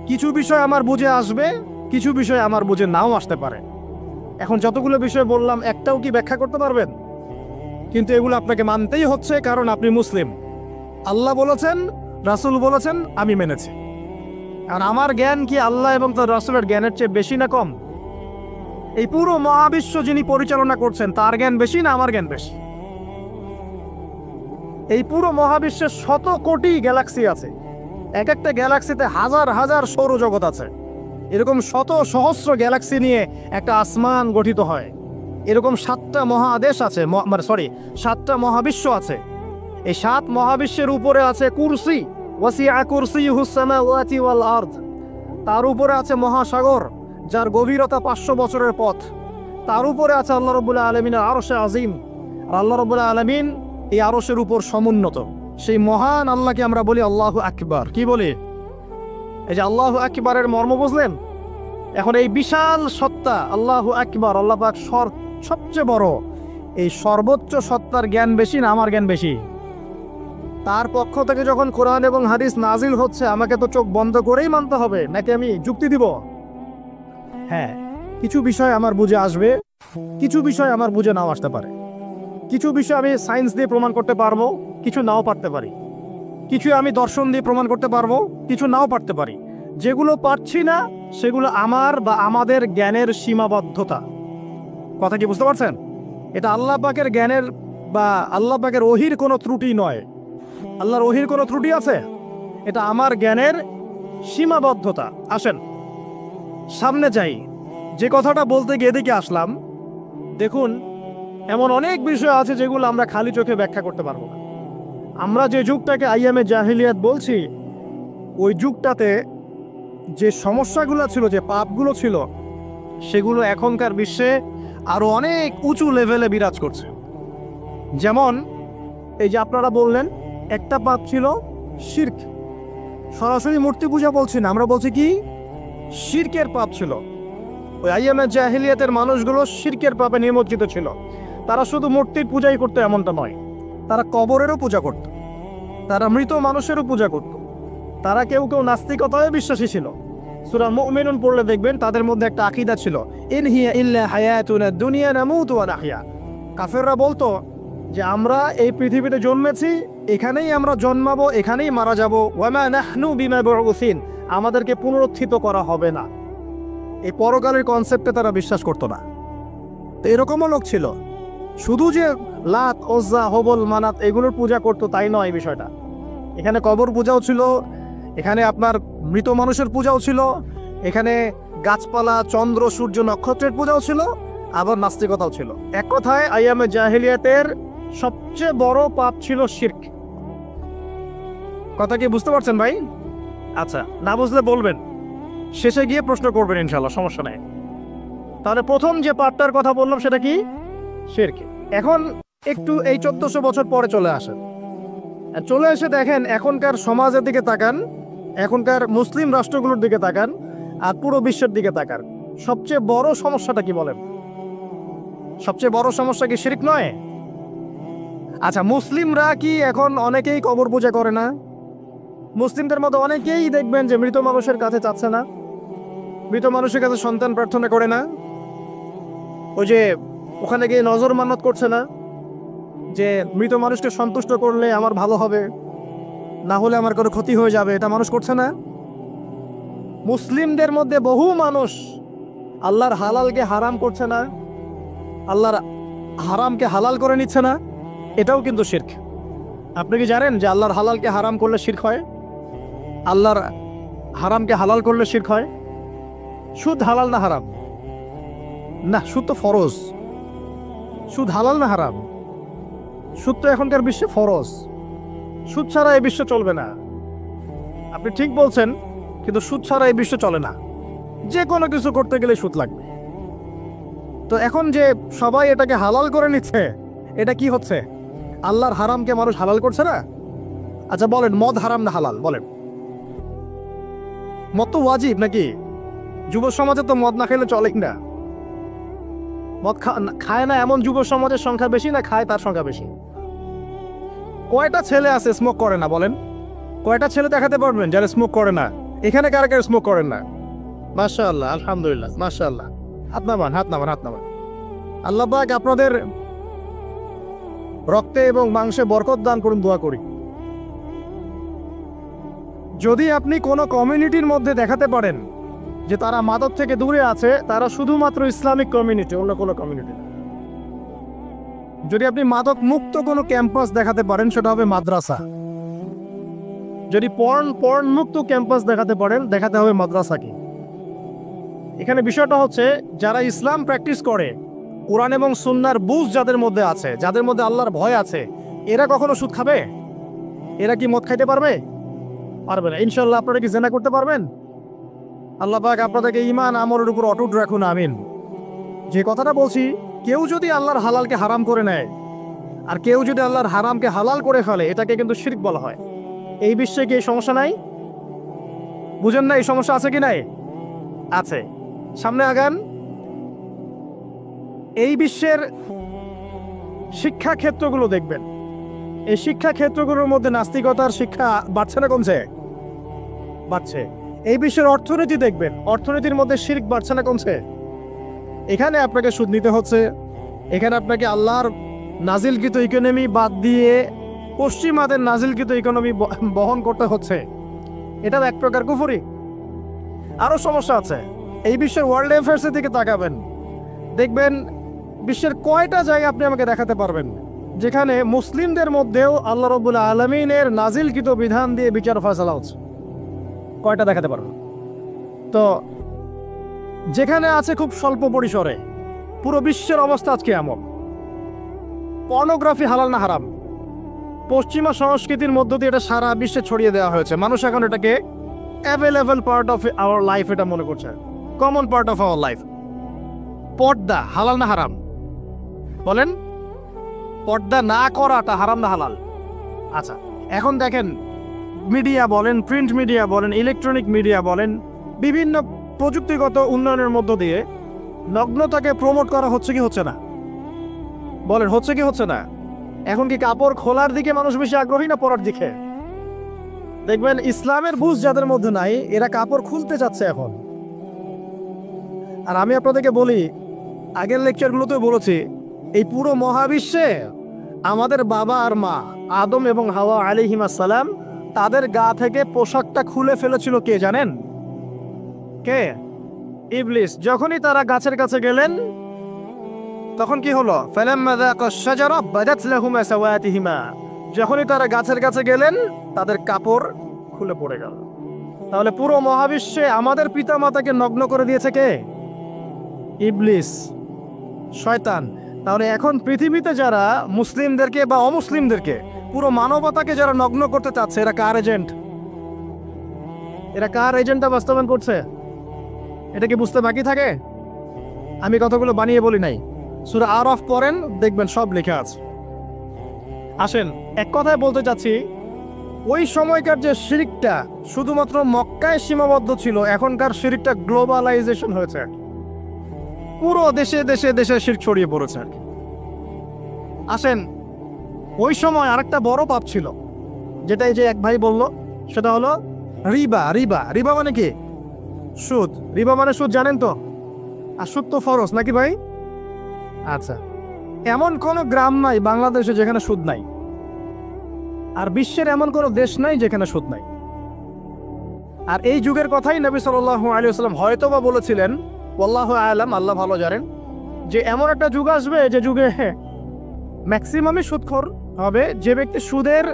কিছু বিষয় আমার বুঝে আসবে, কিছু বিষয় আমার বুঝে নাও আসতে পারে। এখন যতগুলো বিষয় বললাম, একটাও কি ব্যাখ্যা করতে পারবেন? কিন্তু এগুলো আপনাকে মানতেই হচ্ছে, কারণ আপনি মুসলিম। আল্লাহ বলেছেন, রাসূল বলেছেন, আমি মেনেছি। আর আমার জ্ঞান কি আল্লাহ এবং তার রাসূলের জ্ঞানের চেয়ে বেশি না কম? এই পুরো মহাবিশ্ব যিনি পরিচালনা করছেন, তার জ্ঞান বেশি না আমার জ্ঞান বেশি? এই পুরো মহাবিশ্বের শত কোটি গ্যালাক্সি আছে, এক একটা গ্যালাক্সিতে হাজার হাজার সৌরজগৎ আছে। এরকম শত সহস্র গ্যালাক্সি নিয়ে একটা আসমান গঠিত হয়। এরকম 7টা মহাদেশ আছে, সাতটা মহাবিশ্ব আছে। এই 7 মহাবিশ্বের উপরে আছে কুরসি, ওয়াসিআ কুরসিয়ুহুস সামাওয়াতি ওয়াল আরদ। তার উপরে আছে মহাসাগর, যার গভীরতা 500 বছরের পথ। তার উপরে আছে আল্লাহ রাব্বুল আলামিনের আরশে আজিম। আর আল্লাহ রাব্বুল আলামিন এই আরশের উপর সমুন্নত। সেই মহান আল্লাহকে আমরা বলি আল্লাহু আকবার। কি বলি? এই যে আল্লাহু আকবারের মর্ম বুঝলেন? এখন এই বিশাল সত্তা আল্লাহু আকবার, আল্লাহ পাক সবচেয়ে বড়, এই সর্বোচ্চ সত্তার জ্ঞান বেশি না আমার জ্ঞান বেশি? তার পক্ষ থেকে যখন কোরআন এবং হাদিস নাজিল হচ্ছে, আমাকে তো চোখ বন্ধ করেই মানতে হবে, নাকি আমি যুক্তি দিব? হ্যাঁ, কিছু বিষয় আমার বুঝে আসবে, কিছু বিষয় আমার বুঝে নাও আসতে পারে। কিছু বিষয় আমি সায়েন্স দিয়ে প্রমাণ করতে পারবো, কিছু নাও পারতে পারি। কিছু আমি দর্শন দিয়ে প্রমাণ করতে পারবো, কিছু নাও পারতে পারি। যেগুলো পারছি না সেগুলো আমার বা আমাদের জ্ঞানের সীমাবদ্ধতা। কথা কি বুঝতে পারছেন? এটা আল্লাহ পাকের জ্ঞানের বা আল্লাহ পাকের ওহির কোনো ত্রুটি নয়। আল্লাহর ওহির কোনো ত্রুটি আছে? এটা আমার জ্ঞানের সীমাবদ্ধতা। আসেন সামনে যাই। যে কথাটা বলতে গিয়ে এদিকে আসলাম, দেখুন এমন অনেক বিষয় আছে যেগুলো আমরা খালি চোখে ব্যাখ্যা করতে পারবো না। আমরা যে যুগটাকে আইয়ামে জাহিলিয়াত বলছি, ওই যুগটাতে যে সমস্যাগুলো ছিল, যে পাপগুলো ছিল, সেগুলো এখনকার বিশ্বে আরো অনেক উঁচু লেভেলে বিরাজ করছে। যেমন এই যে আপনারা বললেন, একটা পাপ ছিল শিরক। সরাসরি মূর্তি পূজা বলছি না, আমরা বলছি কি শিরকের পাপ ছিল। ওই আইয়ামে জাহিলিয়াতের মানুষগুলো শিরকের পাপে নিমজ্জিত ছিল। তারা শুধু মূর্তির পূজাই করতো এমনটা নয়, তারা কবরেরও পূজা করত, তারা মৃত মানুষেরও পূজা করত, তারা কেউ কেউ নাস্তিকতায় বিশ্বাসী ছিল। সূরা মুমিনুন পড়লে দেখবেন তাদের মধ্যে একটা আকীদা ছিল, ইন হিয়া ইল্লা হায়াতুনা দুনিয়া নামুতু ওয়া নাহইয়া। কাফেররা বলতো যে আমরা এই পৃথিবীতে জন্মেছি, এখানেই আমরা জন্মাবো, এখানেই মারা যাব, ওয়া মা নাহনু বিমাবউসিন, আমাদেরকে পুনরুত্থিত করা হবে না। এই পরকালের কনসেপ্টে তারা বিশ্বাস করতো না। তো এরকমও লোক ছিল। শুধু যে লাত, ওজ্জা, হবল, মানাত এগুলোর পূজা করতো তাই নয় বিষয়টা। এখানে কবর পূজাও ছিল, এখানে আপনার মৃত মানুষের পূজাও ছিল, এখানে গাছপালা, চন্দ্র, সূর্য, নক্ষত্রের পূজাও ছিল, আবার নাস্তিকতাও ছিল। এক কথায় আইয়ামে জাহিলিয়াতের সবচেয়ে বড় পাপ ছিল শিরক। কথা কি বুঝতে পারছেন ভাই? আচ্ছা, না বুঝলে বলবেন, শেষে গিয়ে প্রশ্ন করবেন ইনশাআল্লাহ, সমস্যা নেই। তাহলে প্রথম যে পাপটার কথা বললাম সেটা কি? শিরক। এখন একটু এই 1400 বছর পরে চলে আসেন, চলে এসে দেখেন এখনকার সমাজের দিকে তাকান, এখনকার মুসলিম রাষ্ট্রগুলোর দিকে তাকান, আর পুরো বিশ্বের দিকে তাকান। সবচেয়ে বড় সমস্যাটা কি বলেন? সবচেয়ে বড় সমস্যা কি শিরক নয়? আচ্ছা, মুসলিমরা কি এখন অনেকেই কবর পূজা করে না? মুসলিমদের মধ্যে অনেকেই দেখবেন যে মৃত মানুষের কাছে চাচ্ছে না, মৃত মানুষের কাছে সন্তান প্রার্থনা করে না, ওই যে ওখানে গিয়ে নজর মান্নত করছে না যে মৃত মানুষকে সন্তুষ্ট করলে আমার ভালো হবে, না হলে আমার কোনো ক্ষতি হয়ে যাবে, এটা মানুষ করছে না। মুসলিমদের মধ্যে বহু মানুষ আল্লাহর হালালকে হারাম করছে না, আল্লাহর হারামকে হালাল করে নিচ্ছে না, এটাও কিন্তু শিরক। আপনি কি জানেন যে আল্লাহর হালালকে হারাম করলে শিরক হয়? আল্লাহর হারামকে হালাল করলে শিরক হয়। সুদ হালাল না হারাম? না, সুদ তো ফরজ। সুদ হালাল না হারাম? সুদ তো এখনকার বিশ্বে ফরজ। সুদ ছাড়া এই বিশ্ব চলবে না। আপনি ঠিক বলছেন, কিন্তু সুদ ছাড়া এই বিশ্ব চলে না। যে কোনো কিছু করতে গেলে সুদ লাগবে। তো এখন যে সবাই এটাকে হালাল করে নিচ্ছে, এটা কি হচ্ছে? আল্লাহর হারামকে মানুষ হালাল করছে না? আচ্ছা বলেন, মদ হারাম না হালাল? বলেন। মদ তো ওয়াজিব নাকি? যুব সমাজে তো মদ না খেলে চলেই না। মদ খায় না এমন যুব সমাজের সংখ্যা বেশি না খায় তার সংখ্যা বেশি? কয়টা ছেলে আছে স্মোক করে না? বলেন, কয়টা ছেলে দেখাতে পারবেন যারা স্মোক করে না? এখানে কারা কারা স্মোক করেন না? মাশাআল্লাহ, আলহামদুলিল্লাহ, মাশাআল্লাহ। হাত নামান, হাত নামান, হাত নামান। আল্লাহ পাক আপনাদের রক্তে এবং মাংসে বরকত দান করুন, দোয়া করি। যদি আপনি কোনো কমিউনিটির মধ্যে দেখাতে পারেন যে তারা মাদক থেকে দূরে আছে, তারা শুধুমাত্র ইসলামিক কমিউনিটি, অন্য কোনো কমিউনিটি না। যদি আপনি মাদক মুক্ত কোনো ক্যাম্পাস দেখাতে পারেন সেটা হবে মাদ্রাসা। যদি পর্ন মুক্ত ক্যাম্পাস দেখাতে হবে মাদ্রাসাকে। এখানে বিষয়টা হচ্ছে যারা ইসলাম প্র্যাকটিস করে, কোরআন এবং সুন্নাহর বুঝ যাদের মধ্যে আছে, যাদের মধ্যে আল্লাহর ভয় আছে, এরা কখনো সুদ খাবে? এরা কি মদ খাইতে পারবে? পারবে না। ইনশাআল্লাহ আপনারা কি জিনা করতে পারবেন? আল্লাহ পাক আপনাদেরকে ঈমান আমলের উপর অটুট রাখুন, আমিন। যে কথাটা বলছি, কেউ যদি আল্লাহর হালালকে হারাম করে নেয় আর কেউ যদি আল্লাহর হারামকে হালাল করে ফেলে, এটাকে কিন্তু শিরক বলা হয়। এই বিশ্বে কি এই সমস্যা নাই? বুঝেন না এই সমস্যা আছে কি নাই? আছে। সামনে আগান। এই বিশ্বের শিক্ষা ক্ষেত্রগুলো দেখবেন, এই শিক্ষা ক্ষেত্রগুলোর মধ্যে নাস্তিকতার শিক্ষা বাড়ছে না কমছে? বাড়ছে। এই বিশ্বের অর্থনীতি দেখবেন, অর্থনীতির মধ্যে শিরক বাড়ছে না কমছে? এখানে আপনাকে সুদ নিতে হচ্ছে, এখানে আপনাকে আল্লাহর নাজিলকৃত ইকোনমি বাদ দিয়ে পশ্চিমাদের নাজিলকৃত ইকোনমি বহন করতে হচ্ছে। এটা এক প্রকার কুফরি। আরো সমস্যা আছে। এই বিশ্বের ওয়ার্ল্ড অ্যাফেয়ার্সের দিকে তাকাবেন, দেখবেন বিশ্বের কয়টা জায়গা আপনি আমাকে দেখাতে পারবেন যেখানে মুসলিমদের মধ্যেও আল্লাহ রাব্বুল আলামিনের নাজিলকৃত বিধান দিয়ে বিচার ফয়সালা হচ্ছে? কয়টা দেখাতে পারবেন? তো যেখানে আছে খুব স্বল্প পরিসরে। পুরো বিশ্বের অবস্থা আজকে এমন। পর্নোগ্রাফি হালাল না হারাম? পশ্চিমা সংস্কৃতির মধ্য দিয়ে এটা সারা বিশ্বে ছড়িয়ে দেওয়া হয়েছে। মানুষ এখন এটাকে available part of our life এটা মনে করছে, common part of our life. পর্দা হালাল না হারাম? বলেন, পর্দা না করাটা হারাম না হালাল? আচ্ছা, এখন দেখেন মিডিয়া বলেন, প্রিন্ট মিডিয়া বলেন, ইলেকট্রনিক মিডিয়া বলেন, বিভিন্ন প্রযুক্তিগত উন্নয়নের মধ্য দিয়ে নগ্নতাকে প্রমোট করা হচ্ছে কি হচ্ছে না? বলেন, হচ্ছে কি হচ্ছে না? এখন কি কাপড় খোলার দিকে মানুষ বেশি আগ্রহী না পরার দিকে? দেখবেন ইসলামের বুঝ যাদের মধ্যে নাই, এরা কাপড় খুলতে চাচ্ছে এখন। আর আমি আপনাদেরকে বলি, আগের লেকচারগুলোতে বলেছি, এই পুরো মহাবিশ্বে আমাদের বাবা আর মা আদম এবং হাওয়া আলাইহিস সালাম, তাদের গা থেকে পোশাকটা খুলে ফেলেছিল কে জানেন? কে? ইবলিস। যখনই তারা গাছের কাছে গেলেন তখন কি হলো? ফালাম্মা যাকাশ শাজারা বাদাত লাহুমা সাওয়াতিহিমা। যখনই তারা গাছের কাছে গেলেন তাদের কাপড় খুলে পড়ে গেল। তাহলে পুরো মহাবিশ্বে আমাদের পিতামাতাকে নগ্ন করে দিয়েছে কে? ইবলিস, শয়তান। তাহলে এখন পৃথিবীতে যারা মুসলিমদেরকে বা অমুসলিমদেরকে, পুরো মানবতাকে যারা নগ্ন করতে চাচ্ছে, এরা কার এজেন্ট? এরা কার এজেন্টটা বাস্তবায়ন করছে? এটা কি বুঝতে বাকি থাকে? আমি কথাগুলো বানিয়ে বলি নাই। সূরা আরাফ পড়েন, দেখবেন সব লেখা আছে। আসেন, এক কথায় বলতে চাচ্ছি, ওই সময়কার যে শিরকটা শুধুমাত্র মক্কায় সীমাবদ্ধ ছিল, এখনকার শিরকটা গ্লোবালাইজেশন হয়েছে। পুরো দেশে দেশে দেশে শিরক ছড়িয়ে পড়েছে। আসেন, ওই সময় আরেকটা বড় পাপ ছিল, যেটা এই যে এক ভাই বলল, সেটা হলো রিবা। রিবা, রিবা মানে কি? সুদ। রিবা মানে সুদ, জানেন তো? আর সুদ তো ফরজ নাকি ভাই? আচ্ছা, এমন কোনো গ্রাম নাই বাংলাদেশে যেখানে সুদ নাই, আর বিশ্বের এমন কোনো দেশ নাই যেখানে সুদ নাই। আর এই যুগের কথাই নবী সাল্লাল্লাহু আলাইহি ওয়াসাল্লাম হয়তোবা বলেছিলেন, আল্লাহু আ'লাম, আল্লাহ ভালো জানেন, যে এমন একটা যুগ আসবে যে যুগে ম্যাক্সিমামই সুদখোর হবে। যে ব্যক্তি সুদের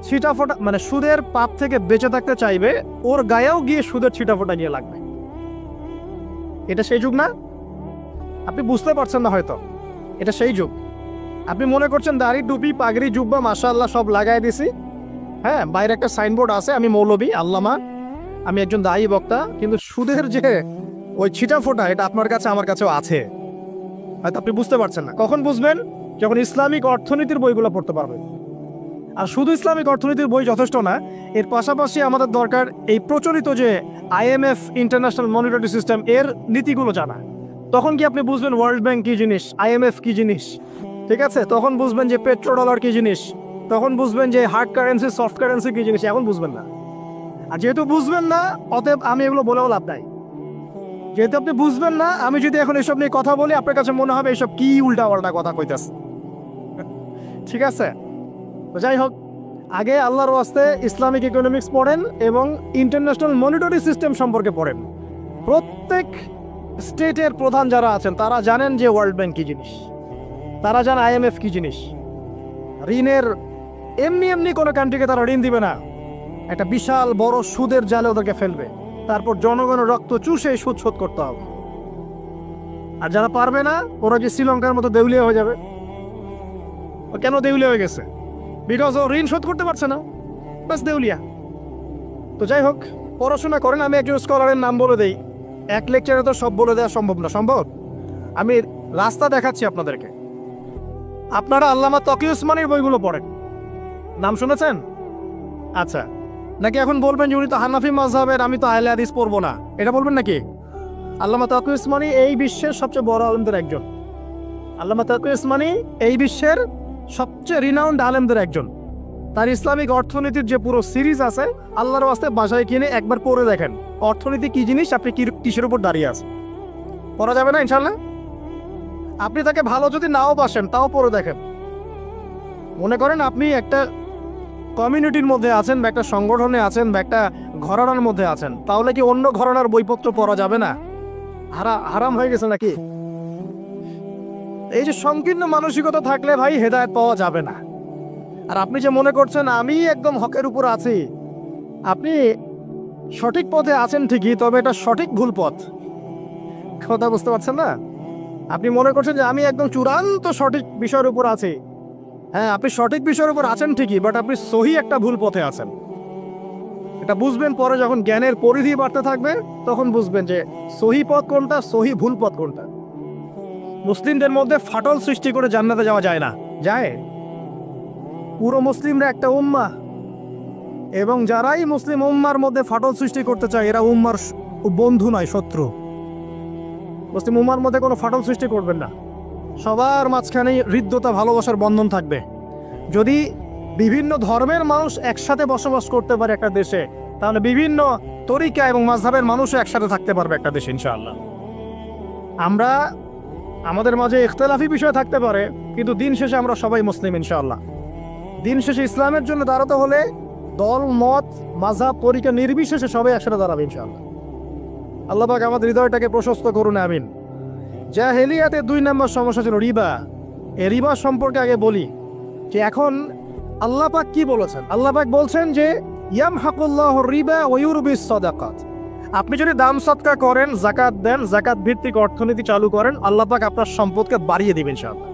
ছিটাফোটা, মানে সুদের পাপ থেকে বেঁচে থাকতে চাইবে, ওর গায়েও গিয়ে সুদের ছিটাফোটা গিয়ে লাগবে। এটা সেই যুগ না? আপনি বুঝতে পারছেন না হয়তো, এটা সেই যুগ। আপনি মনে করছেন দাড়ি, টুপি, পাগড়ি, জুব্বা মাশাআল্লাহ সব লাগাই দিছি, হ্যাঁ, বাইরে একটা সাইনবোর্ড আছে, আমি মৌলবী, আল্লামা, আমি একজন দায়ী বক্তা, কিন্তু সুদের যে ওই ছিটাফোটা, এটা আপনার কাছে আমার কাছেও আছে। হয়তো আপনি বুঝতে পারছেন না। কখন বুঝবেন? যখন ইসলামিক অর্থনীতির বইগুলো পড়তে পারবেন। আর শুধু ইসলামিক অর্থনীতির বই যথেষ্ট না, এর পাশাপাশি আমাদের দরকার এই প্রচলিত যে IMF, ইন্টারন্যাশনাল মনিটারি সিস্টেম, এর নীতিগুলো জানা। তখন কি আপনি বুঝবেন ওয়ার্ল্ড ব্যাংক কি জিনিস, IMF কি জিনিস, ঠিক আছে? তখন বুঝবেন যে পেট্রো ডলার কি জিনিস, তখন বুঝবেন যে হার্ড কারেন্সি, সফট কারেন্সি কি জিনিস, এখন বুঝবেন না। আর যেহেতু বুঝবেন না, অতএব আমি এগুলো বলেও লাভ নাই। যেহেতু আপনি বুঝবেন না, আমি যদি এখন এসব নিয়ে কথা বলি, আপনার কাছে মনে হবে এসব কি উল্টা পাল্টা কথা কইতাছে। ঠিক আছে? যাই হোক, আগে আল্লাহর ওয়াস্তে ইসলামিক ইকোনমিক্স পড়েন এবং ইন্টারন্যাশনাল মনিটারি সিস্টেম সম্পর্কে পড়েন। প্রত্যেক স্টেটের প্রধান যারা আছেন তারা জানেন যে ওয়ার্ল্ড ব্যাংক কি জিনিস। তারা জানে IMF কি জিনিস। ঋণের এমনি এমনি কোনো কান্ট্রিকে তারা ঋণ দিবে না, একটা বিশাল বড় সুদের জালে ওদেরকে ফেলবে, তারপর জনগণের রক্ত চুষে সুদ শোধ করতে হবে। আর যারা পারবে না ওরা যে শ্রীলঙ্কার মতো দেউলিয়া হয়ে যাবে। ও কেন দেউলিয়া হয়ে গেছে? বিকজ ও ঋণ শোধ করতে পারছে না, বাস দেউলিয়া। তো যাই হোক, পড়াশোনা করেন। আমি একজন স্কলারের নাম বলে দেই, এক লেকচারে তো সব বলে দেওয়া সম্ভব না। সম্ভব? আমি রাস্তা দেখাচ্ছি আপনাদেরকে। আপনারা আল্লামা তকি উসমানীর বইগুলো পড়েন, নাম শুনেছেন? আচ্ছা, নাকি এখন বলবেন যে উনি তো হানাফি মাযহাবের, আমি তো আহলে হাদিস পড়বো না, এটা বলবেন নাকি? আল্লামা তকি উসমানী এই বিশ্বের সবচেয়ে বড় আলেমদের একজন। আল্লামা তকি উসমানী এই বিশ্বের সবচেয়ে রিনাউন্ড আলেমদের একজন। তার ইসলামিক অর্থনীতির যে পুরো সিরিজ আছে, আল্লাহর ওয়াস্তে বাসায় কিনে একবার পড়ে দেখেন অর্থনীতি কি জিনিস, আপনি কিসের উপর দাঁড়িয়ে আছেন। পড়া যাবে না ইনশাল্লাহ? আপনি তাকে ভালো যদি নাও বাসেন তাও পড়ে দেখেন। মনে করেন আপনি একটা কমিউনিটির মধ্যে আছেন, বা একটা সংগঠনে আছেন, বা একটা ঘরানার মধ্যে আছেন, তাহলে কি অন্য ঘরানার বইপত্র পড়া যাবে না? হারাম হয়ে গেছে নাকি? এই যে সংকীর্ণ মানসিকতা থাকলে ভাই হেদায়েত পাওয়া যাবে না। আর আপনি যে মনে করছেন আমি একদম হকের উপর আছি, আপনি সঠিক পথে আছেন ঠিকই, তবে এটা সঠিক ভুল পথ। কথা বুঝতে পারছেন না? আপনি মনে করছেন যে আমি একদম চূড়ান্ত সঠিক বিষয়ের উপর আছি। হ্যাঁ, আপনি সঠিক বিষয়ের উপর আছেন ঠিকই, বাট আপনি সহি একটা ভুল পথে আছেন। এটা বুঝবেন পরে, যখন জ্ঞানের পরিধি বাড়তে থাকবে তখন বুঝবেন যে সহি পথ কোনটা, সহি ভুল পথ কোনটা। মুসলিমদের মধ্যে ফাটল সৃষ্টি করে জান্নাতে যাওয়া যায় না। যায়? পুরো মুসলিমরা একটা উম্মাহ, এবং যারাই মুসলিম উম্মার মধ্যে ফাটল সৃষ্টি করতে চায় এরা উম্মার বন্ধু নয়, শত্রু। মুসলিম উম্মার মধ্যে কোনো ফাটল সৃষ্টি করবেন না। সবার মাঝখানেই হৃদ্যতা, ভালোবাসার বন্ধন থাকবে। যদি বিভিন্ন ধর্মের মানুষ একসাথে বসবাস করতে পারে একটা দেশে, তাহলে বিভিন্ন তরিকা এবং মাযহাবের মানুষও একসাথে থাকতে পারবে একটা দেশে ইনশাআল্লাহ। আমরা আমাদের মাঝে ইখতিলাফি বিষয় থাকতে পারে, কিন্তু দিন শেষে আমরা সবাই মুসলিম ইনশাআল্লাহ। দিন শেষে ইসলামের জন্য দাঁড়াতে হলে দল, মত, মাযহাব, তরিকা নির্বিশেষে সবাই একসাথে দাঁড়াবে ইনশাআল্লাহ। আল্লাহ পাক আমাদের হৃদয়টাকে প্রশস্ত করুন, আমিন। জাহেলিয়াতে 2 নম্বর সমস্যা ছিল রিবা। এই রিবা সম্পর্কে আগে বলি যে এখন আল্লাহ পাক কি বলেছেন। আল্লাহ পাক বলছেন যে ইয়ামহাকুল্লাহু রিবা ওয়া ইউরবিস সাদাকাত। আপনি যদি দান সদকা করেন, যাকাত দেন, যাকাত ভিত্তিক অর্থনীতি চালু করেন, আল্লাহ পাক আপনার সম্পদকে বাড়িয়ে দিবেন ইনশাআল্লাহ।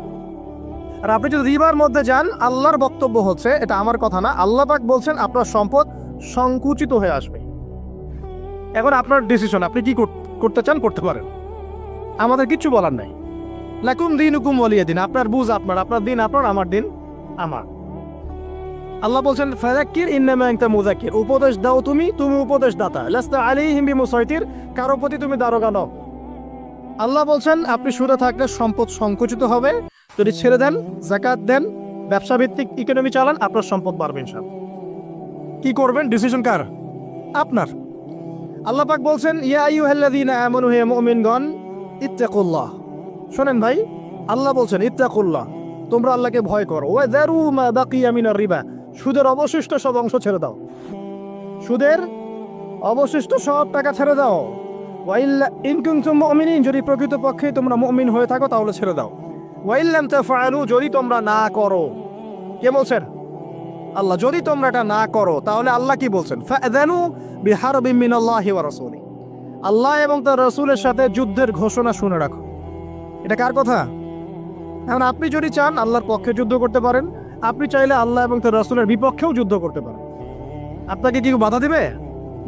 আর আপনি যদি রিবার মধ্যে যান, আল্লাহর বক্তব্য হচ্ছে, এটা আমার কথা না, আল্লাহ পাক বলছেন আপনার সম্পদ সংকুচিত হয়ে আসবে। এখন আপনার ডিসিশন, আপনি কি করতে চান করতে পারেন, আমাদের কিচ্ছু বলার নাই। লাকুম দীনুকুম ওয়ালিয়া দিন, আপনার বুঝ আপনার, আপনার দিন আপনার, আমার দিন আমার। আল্লাহ বলছেন ফাযাক্কির ইন্নামা আনতা মুযাক্কির, উপদেশ দাও তুমি, তুমি উপদেশ দাতা। লাস্তা আলাইহিম বিমুসাইতির, কারো প্রতি তুমি দারোগা নও। আল্লাহ বলছেন আপনি সুদে থাকলে সম্পদ সংকুচিত হবে, যদি ছেড়ে দেন, যাকাত দেন, ব্যবসা ভিত্তিক ইকোনমি চালান, আপনার সম্পদ বাড়বে ইনশাআল্লাহ। কি করবেন, ডিসিশন কার? আপনার। আল্লাহ পাক বলছেন ইয়া আইয়ুহাল্লাযীনা আমানু, হে মুমিনগণ, ইত্তাকুল্লাহ। শোনেন ভাই, আল্লাহ বলছেন ইত্তাকুল্লাহ, তোমরা আল্লাহকে ভয় করো। ওয়া যারু মা বাকিয়া মিনার রিবা, সুদের অবশিষ্ট সব অংশ ছেড়ে দাও। সুদের অবশিষ্ট সব টাকা ছেড়ে দাও। ওয়া ইল্লা ইন কুনতুম মুমিনিন, যদি প্রকৃতপক্ষে তোমরা মুমিন হয়ে থাকো তাহলে ছেড়ে দাও। ওয়া ইল্লাম তাফআলু, যদি তোমরা না করো। কে বলছেন? আল্লাহ। যদি তোমরা এটা না করো তাহলে আল্লাহ কি বলছেন? ফাআযানু বিহারবিন মিনাল্লাহি ওয়া রাসূলি, আল্লাহ এবং তার রাসূলের সাথে যুদ্ধের ঘোষণা শুনে রাখো। এটা কার কথা? এখন আপনি যদি চান আল্লাহর পক্ষে যুদ্ধ করতে পারেন, আপনি চাইলে আল্লাহ এবং তার রাসূলের বিপক্ষেও যুদ্ধ করতে পারেন। আপনাকে কি বাধা দিবে?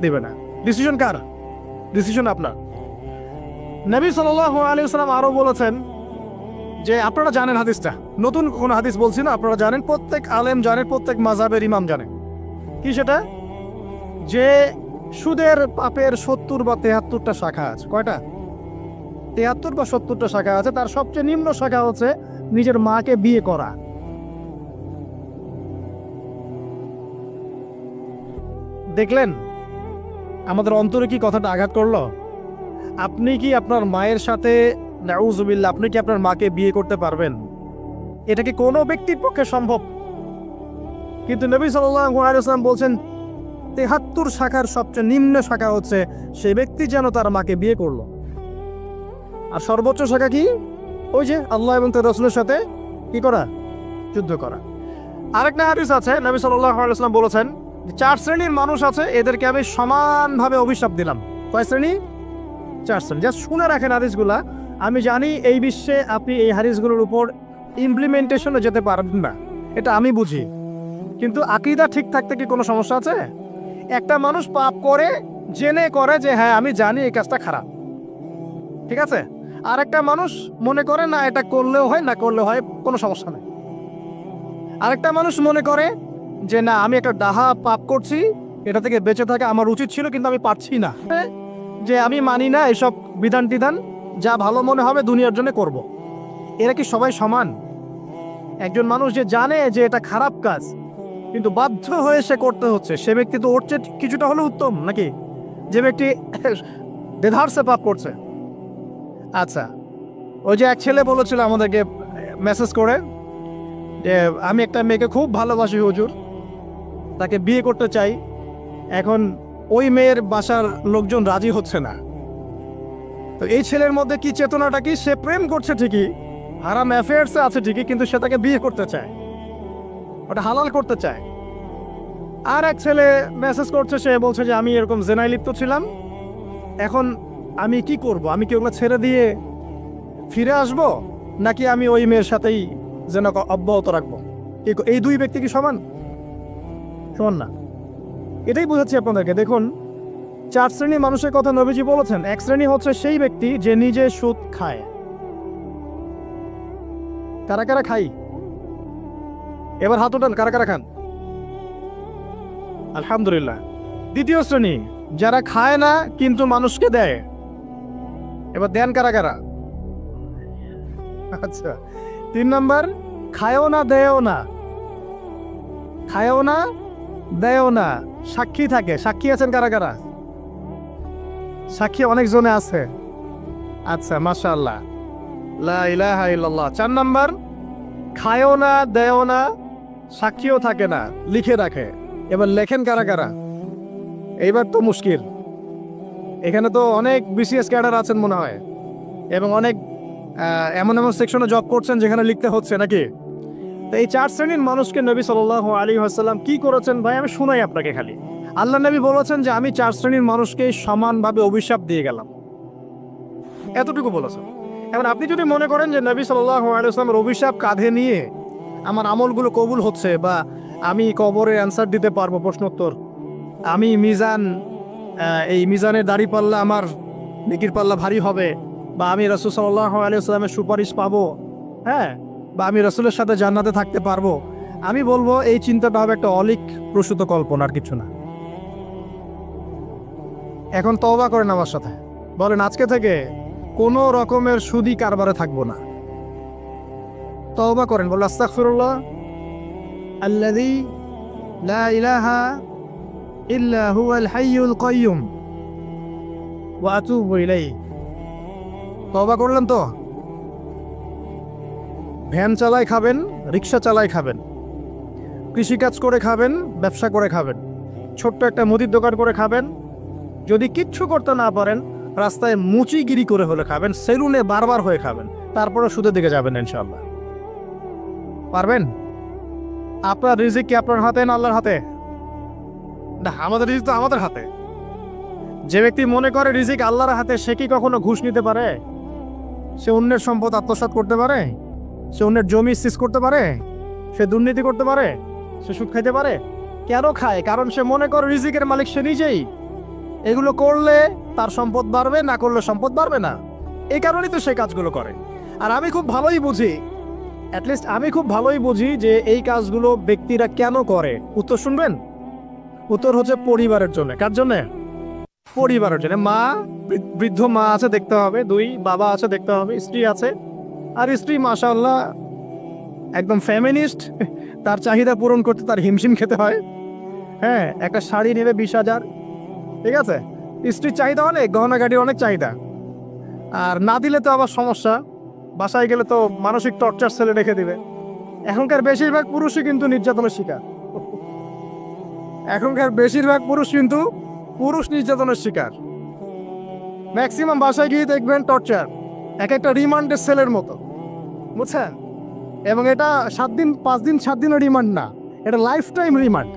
দিবে না। ডিসিশন কার? ডিসিশন আপনার। নবী সাল্লাল্লাহু আলাইহি ওয়াসাল্লাম আরো বলেছেন যে, আপনারা জানেন হাদিসটা, নতুন কোন হাদিস বলছি না, আপনারা জানেন, প্রত্যেক আলেম জানেন, প্রত্যেক মাযহাবের ইমাম জানেন। কি সেটা? যে সুদের পাপের 70 বা 73টা শাখা আছে। কয়টা? 73 বা 70টা শাখা আছে। তার সবচেয়ে নিম্ন শাখা হচ্ছে নিজের মাকে বিয়ে করা। দেখলেন আমাদের অন্তরে কি কথাটা আঘাত করলো? আপনি কি আপনার মায়ের সাথে, নাউযুবিল্লাহ, আপনি কি আপনার মাকে বিয়ে করতে পারবেন? এটা কি কোনো ব্যক্তির পক্ষে সম্ভব? কিন্তু নবী সাল্লাল্লাহু আলাইহি ওয়াসাল্লাম বলছেন 73 শাখার সবচেয়ে নিম্ন শাখা হচ্ছে সেই ব্যক্তি যেন তার মাকে বিয়ে করলো। আর সর্বোচ্চ শাখা কি? ওই যে আল্লাহ এবং তার রাসূলের সাথে কি করা? যুদ্ধ করা। আরেকটা হাদিস আছে, নবী সাল্লাল্লাহু আলাইহি ওয়াসাল্লাম বলেছেন যে 4 শ্রেণীর মানুষ আছে, এদেরকে আমি সমানভাবে অভিশাপ দিলাম। কয় শ্রেণী? 4 শ্রেণী। জাস্ট শুনে রাখেন হাদিসগুলা। আমি জানি এই বিশ্বে আপনি এই হাদিসগুলোর উপর ইমপ্লিমেন্টেশনে যেতে পারবেন না, এটা আমি বুঝি, কিন্তু আকীদা ঠিক থাকতে কি কোনো সমস্যা আছে? একটা মানুষ পাপ করে জেনে করে যে হ্যাঁ আমি জানি এই কাজটা খারাপ, ঠিক আছে, আর একটা মানুষ মনে করে না এটা করলেও হয় না করলেও হয়, কোনো সমস্যা নেই। আরেকটা মানুষ মনে করে যে না আমি একটা ডাহা পাপ করছি, এটা থেকে বেঁচে থাকা আমার উচিত ছিল কিন্তু আমি পারছি না, যে আমি মানি না এসব বিধান টিধান, যা ভালো মনে হবে দুনিয়ার জন্য করব। এরা কি সবাই সমান? একজন মানুষ যে জানে যে এটা খারাপ কাজ কিন্তু বাধ্য হয়ে সে করতে হচ্ছে, সে ব্যক্তি তো ওর চেয়ে কিছুটা হলেও উত্তম নাকি যে ব্যক্তি দেধারসে পাপ করছে? আচ্ছা, ওই যে এক ছেলে বলেছিল আমাদেরকে মেসেজ করে যে আমি একটা মেয়েকে খুব ভালোবাসি হুজুর, তাকে বিয়ে করতে চাই, এখন ওই মেয়ের বাসার লোকজন রাজি হচ্ছে না। তো এই ছেলের মধ্যে কি চেতনাটা কি? সে প্রেম করছে ঠিকই, হারাম অ্যাফেয়ার্সে আছে ঠিকই, কিন্তু সে তাকে বিয়ে করতে চায়, ওটা হালাল করতে চায়। আর এক ছেলে মেসেজ করছে, সে বলছে যে আমি এরকম জেনায় লিপ্ত ছিলাম, এখন আমি কি করব? আমি কি ওগুলো ছেড়ে দিয়ে ফিরে আসব, নাকি আমি ওই মেয়ের সাথেই যেন অব্যাহত রাখবো? এই দুই ব্যক্তি কি সমান? সমান না। এটাই বোঝাচ্ছি আপনাদেরকে। দেখুন, 4 শ্রেণীর মানুষের কথা নবীজি বলেছেন। এক শ্রেণী হচ্ছে সেই ব্যক্তি যে নিজে সুদ খায়। কারা কারা খাই? এবার হাত উঠান, কারা কারা খান? আলহামদুলিল্লাহ। দ্বিতীয় শ্রেণী যারা খায় না কিন্তু মানুষকে দেয়। এবার দেন কারা কারা? আচ্ছা। 3 নাম্বার, খায়ও না দেয়ও না, খায়ও না দেয়ও না, সাক্ষী থাকে। সাক্ষী আছেন কারা কারা? সাক্ষী অনেক জনে আছে। আচ্ছা, মাশাআল্লাহ, লা ইলাহা ইল্লাল্লাহ। 4 নাম্বার, খায়ও না দেয়ও না, সাক্ষীও থাকে না, লিখে রাখে। এবার লেখেন কারা কারা? এইবার তো মুশকিল। এখানে তো অনেক বিসিএস ক্যাডার আছেন মনে হয়, এবং অনেক এমন এমন সেকশনে জব করছেন যেখানে লিখতে হচ্ছে নাকি। তো এই 4 শ্রেণীর মানুষকে নবী সাল্লাল্লাহু আলাইহি ওয়াসাল্লাম কি করেছেন ভাই, আমি শুনাই আপনাকে খালি। আল্লাহ নবী বলেছেন যে আমি 4 শ্রেণীর মানুষকে সমানভাবে অভিশাপ দিয়ে গেলাম, এতটুকু বলেছেন। এখন আপনি যদি মনে করেন যে নবী সাল্লাল্লাহু আলাইহি ওয়াসাল্লামের অভিশাপ কাঁধে নিয়ে আমার আমলগুলো কবুল হচ্ছে, বা আমি কবরে অ্যান্সার দিতে পারবো প্রশ্নোত্তর, আমি মিজান, এই মিজানের দাড়ি পাল্লা আমার নেকির পাল্লা ভারী হবে, বা আমি রাসূল সাল্লাল্লাহু আলাইহি ওয়াসাল্লামের সুপারিশ পাবো, হ্যাঁ, বা আমি রাসূলের সাথে জান্নাতে থাকতে পারবো, আমি বলবো এই চিন্তাটা হবে একটা অলিক প্রসূত কল্পনা, আর কিছু না। এখন তওবা করেন আমার সাথে, বলেন আজকে থেকে কোনো রকমের সুদি কারবারে থাকবো না। তওবা করেন, বলেন আস্তাগফিরুল্লাহ আল্লাযী লা ইলাহা ইল্লা হুয়াল হাইয়ুল কাইয়্যুম ওয়া আতুবু ইলাইহি। তওবা করলেন তো? ভ্যান চালায় খাবেন, রিক্সা চালায় খাবেন, কৃষিকাজ করে খাবেন, ব্যবসা করে খাবেন, ছোট্ট একটা মুদির দোকান করে খাবেন, যদি কিচ্ছু করতে না পারেন রাস্তায় মুচিগিরি করে হলে খাবেন, সেলুনে বারবার হয়ে খাবেন, তারপরে সুদের দিকে যাবেন ইনশাআল্লাহ। পারবেন? আপনার রিজিক কি আপনার হাতে না আল্লাহর হাতে? না, আমাদের রিজিক তো আমাদের হাতে। যে ব্যক্তি মনে করে রিজিক আল্লাহর হাতে, সে কি কখনো ঘুষ নিতে পারে? সে অন্যের সম্পদ আত্মসাৎ করতে পারে? সে অন্যের জমি সিজ করতে পারে? সে দুর্নীতি করতে পারে? সে সুদ খাইতে পারে? কেন খায়? কারণ সে মনে করে রিজিকের মালিক সে নিজেই। এগুলো করলে তার সম্পদ বাড়বে, না করলে সম্পদ বাড়বে না, এই কারণেই তো সে কাজগুলো করে। আর আমি খুব ভালোই বুঝি, অ্যাটলিস্ট আমি খুব ভালোই বুঝি যে এই কাজগুলো ব্যক্তিরা কেন করে। উত্তর শুনবেন? উত্তর হচ্ছে পরিবারের জন্য। কার জন্য? পরিবারের জন্য। মা, বৃদ্ধ মা আছে দেখতে হবে, 2 বাবা আছে দেখতে হবে, স্ত্রী আছে, আর স্ত্রী মাশাআল্লাহ একদম ফেমিনিস্ট, তার চাহিদা পূরণ করতে তার হিমশিম খেতে হয়। হ্যাঁ, একটা শাড়ি নেবে 20,000, ঠিক আছে, স্ত্রীর চাহিদা অনেক, গহনাগাটির অনেক চাহিদা, আর না দিলে তো আবার সমস্যা, বাসায় গেলে তো মানসিক টর্চার সেলে রেখে দিবে। এখনকার বেশিরভাগ পুরুষই কিন্তু নির্যাতনের শিকার। এখনকার বেশিরভাগ পুরুষ কিন্তু নির্যাতনের শিকার। ম্যাক্সিমাম বাসায় গিয়ে দেখবেন টর্চার, এক একটা রিমান্ডের সেলের মতো, বুঝছেন? এবং এটা 7 দিন 5 দিন 7 দিনের রিমান্ড না, এটা লাইফ টাইম রিমান্ড।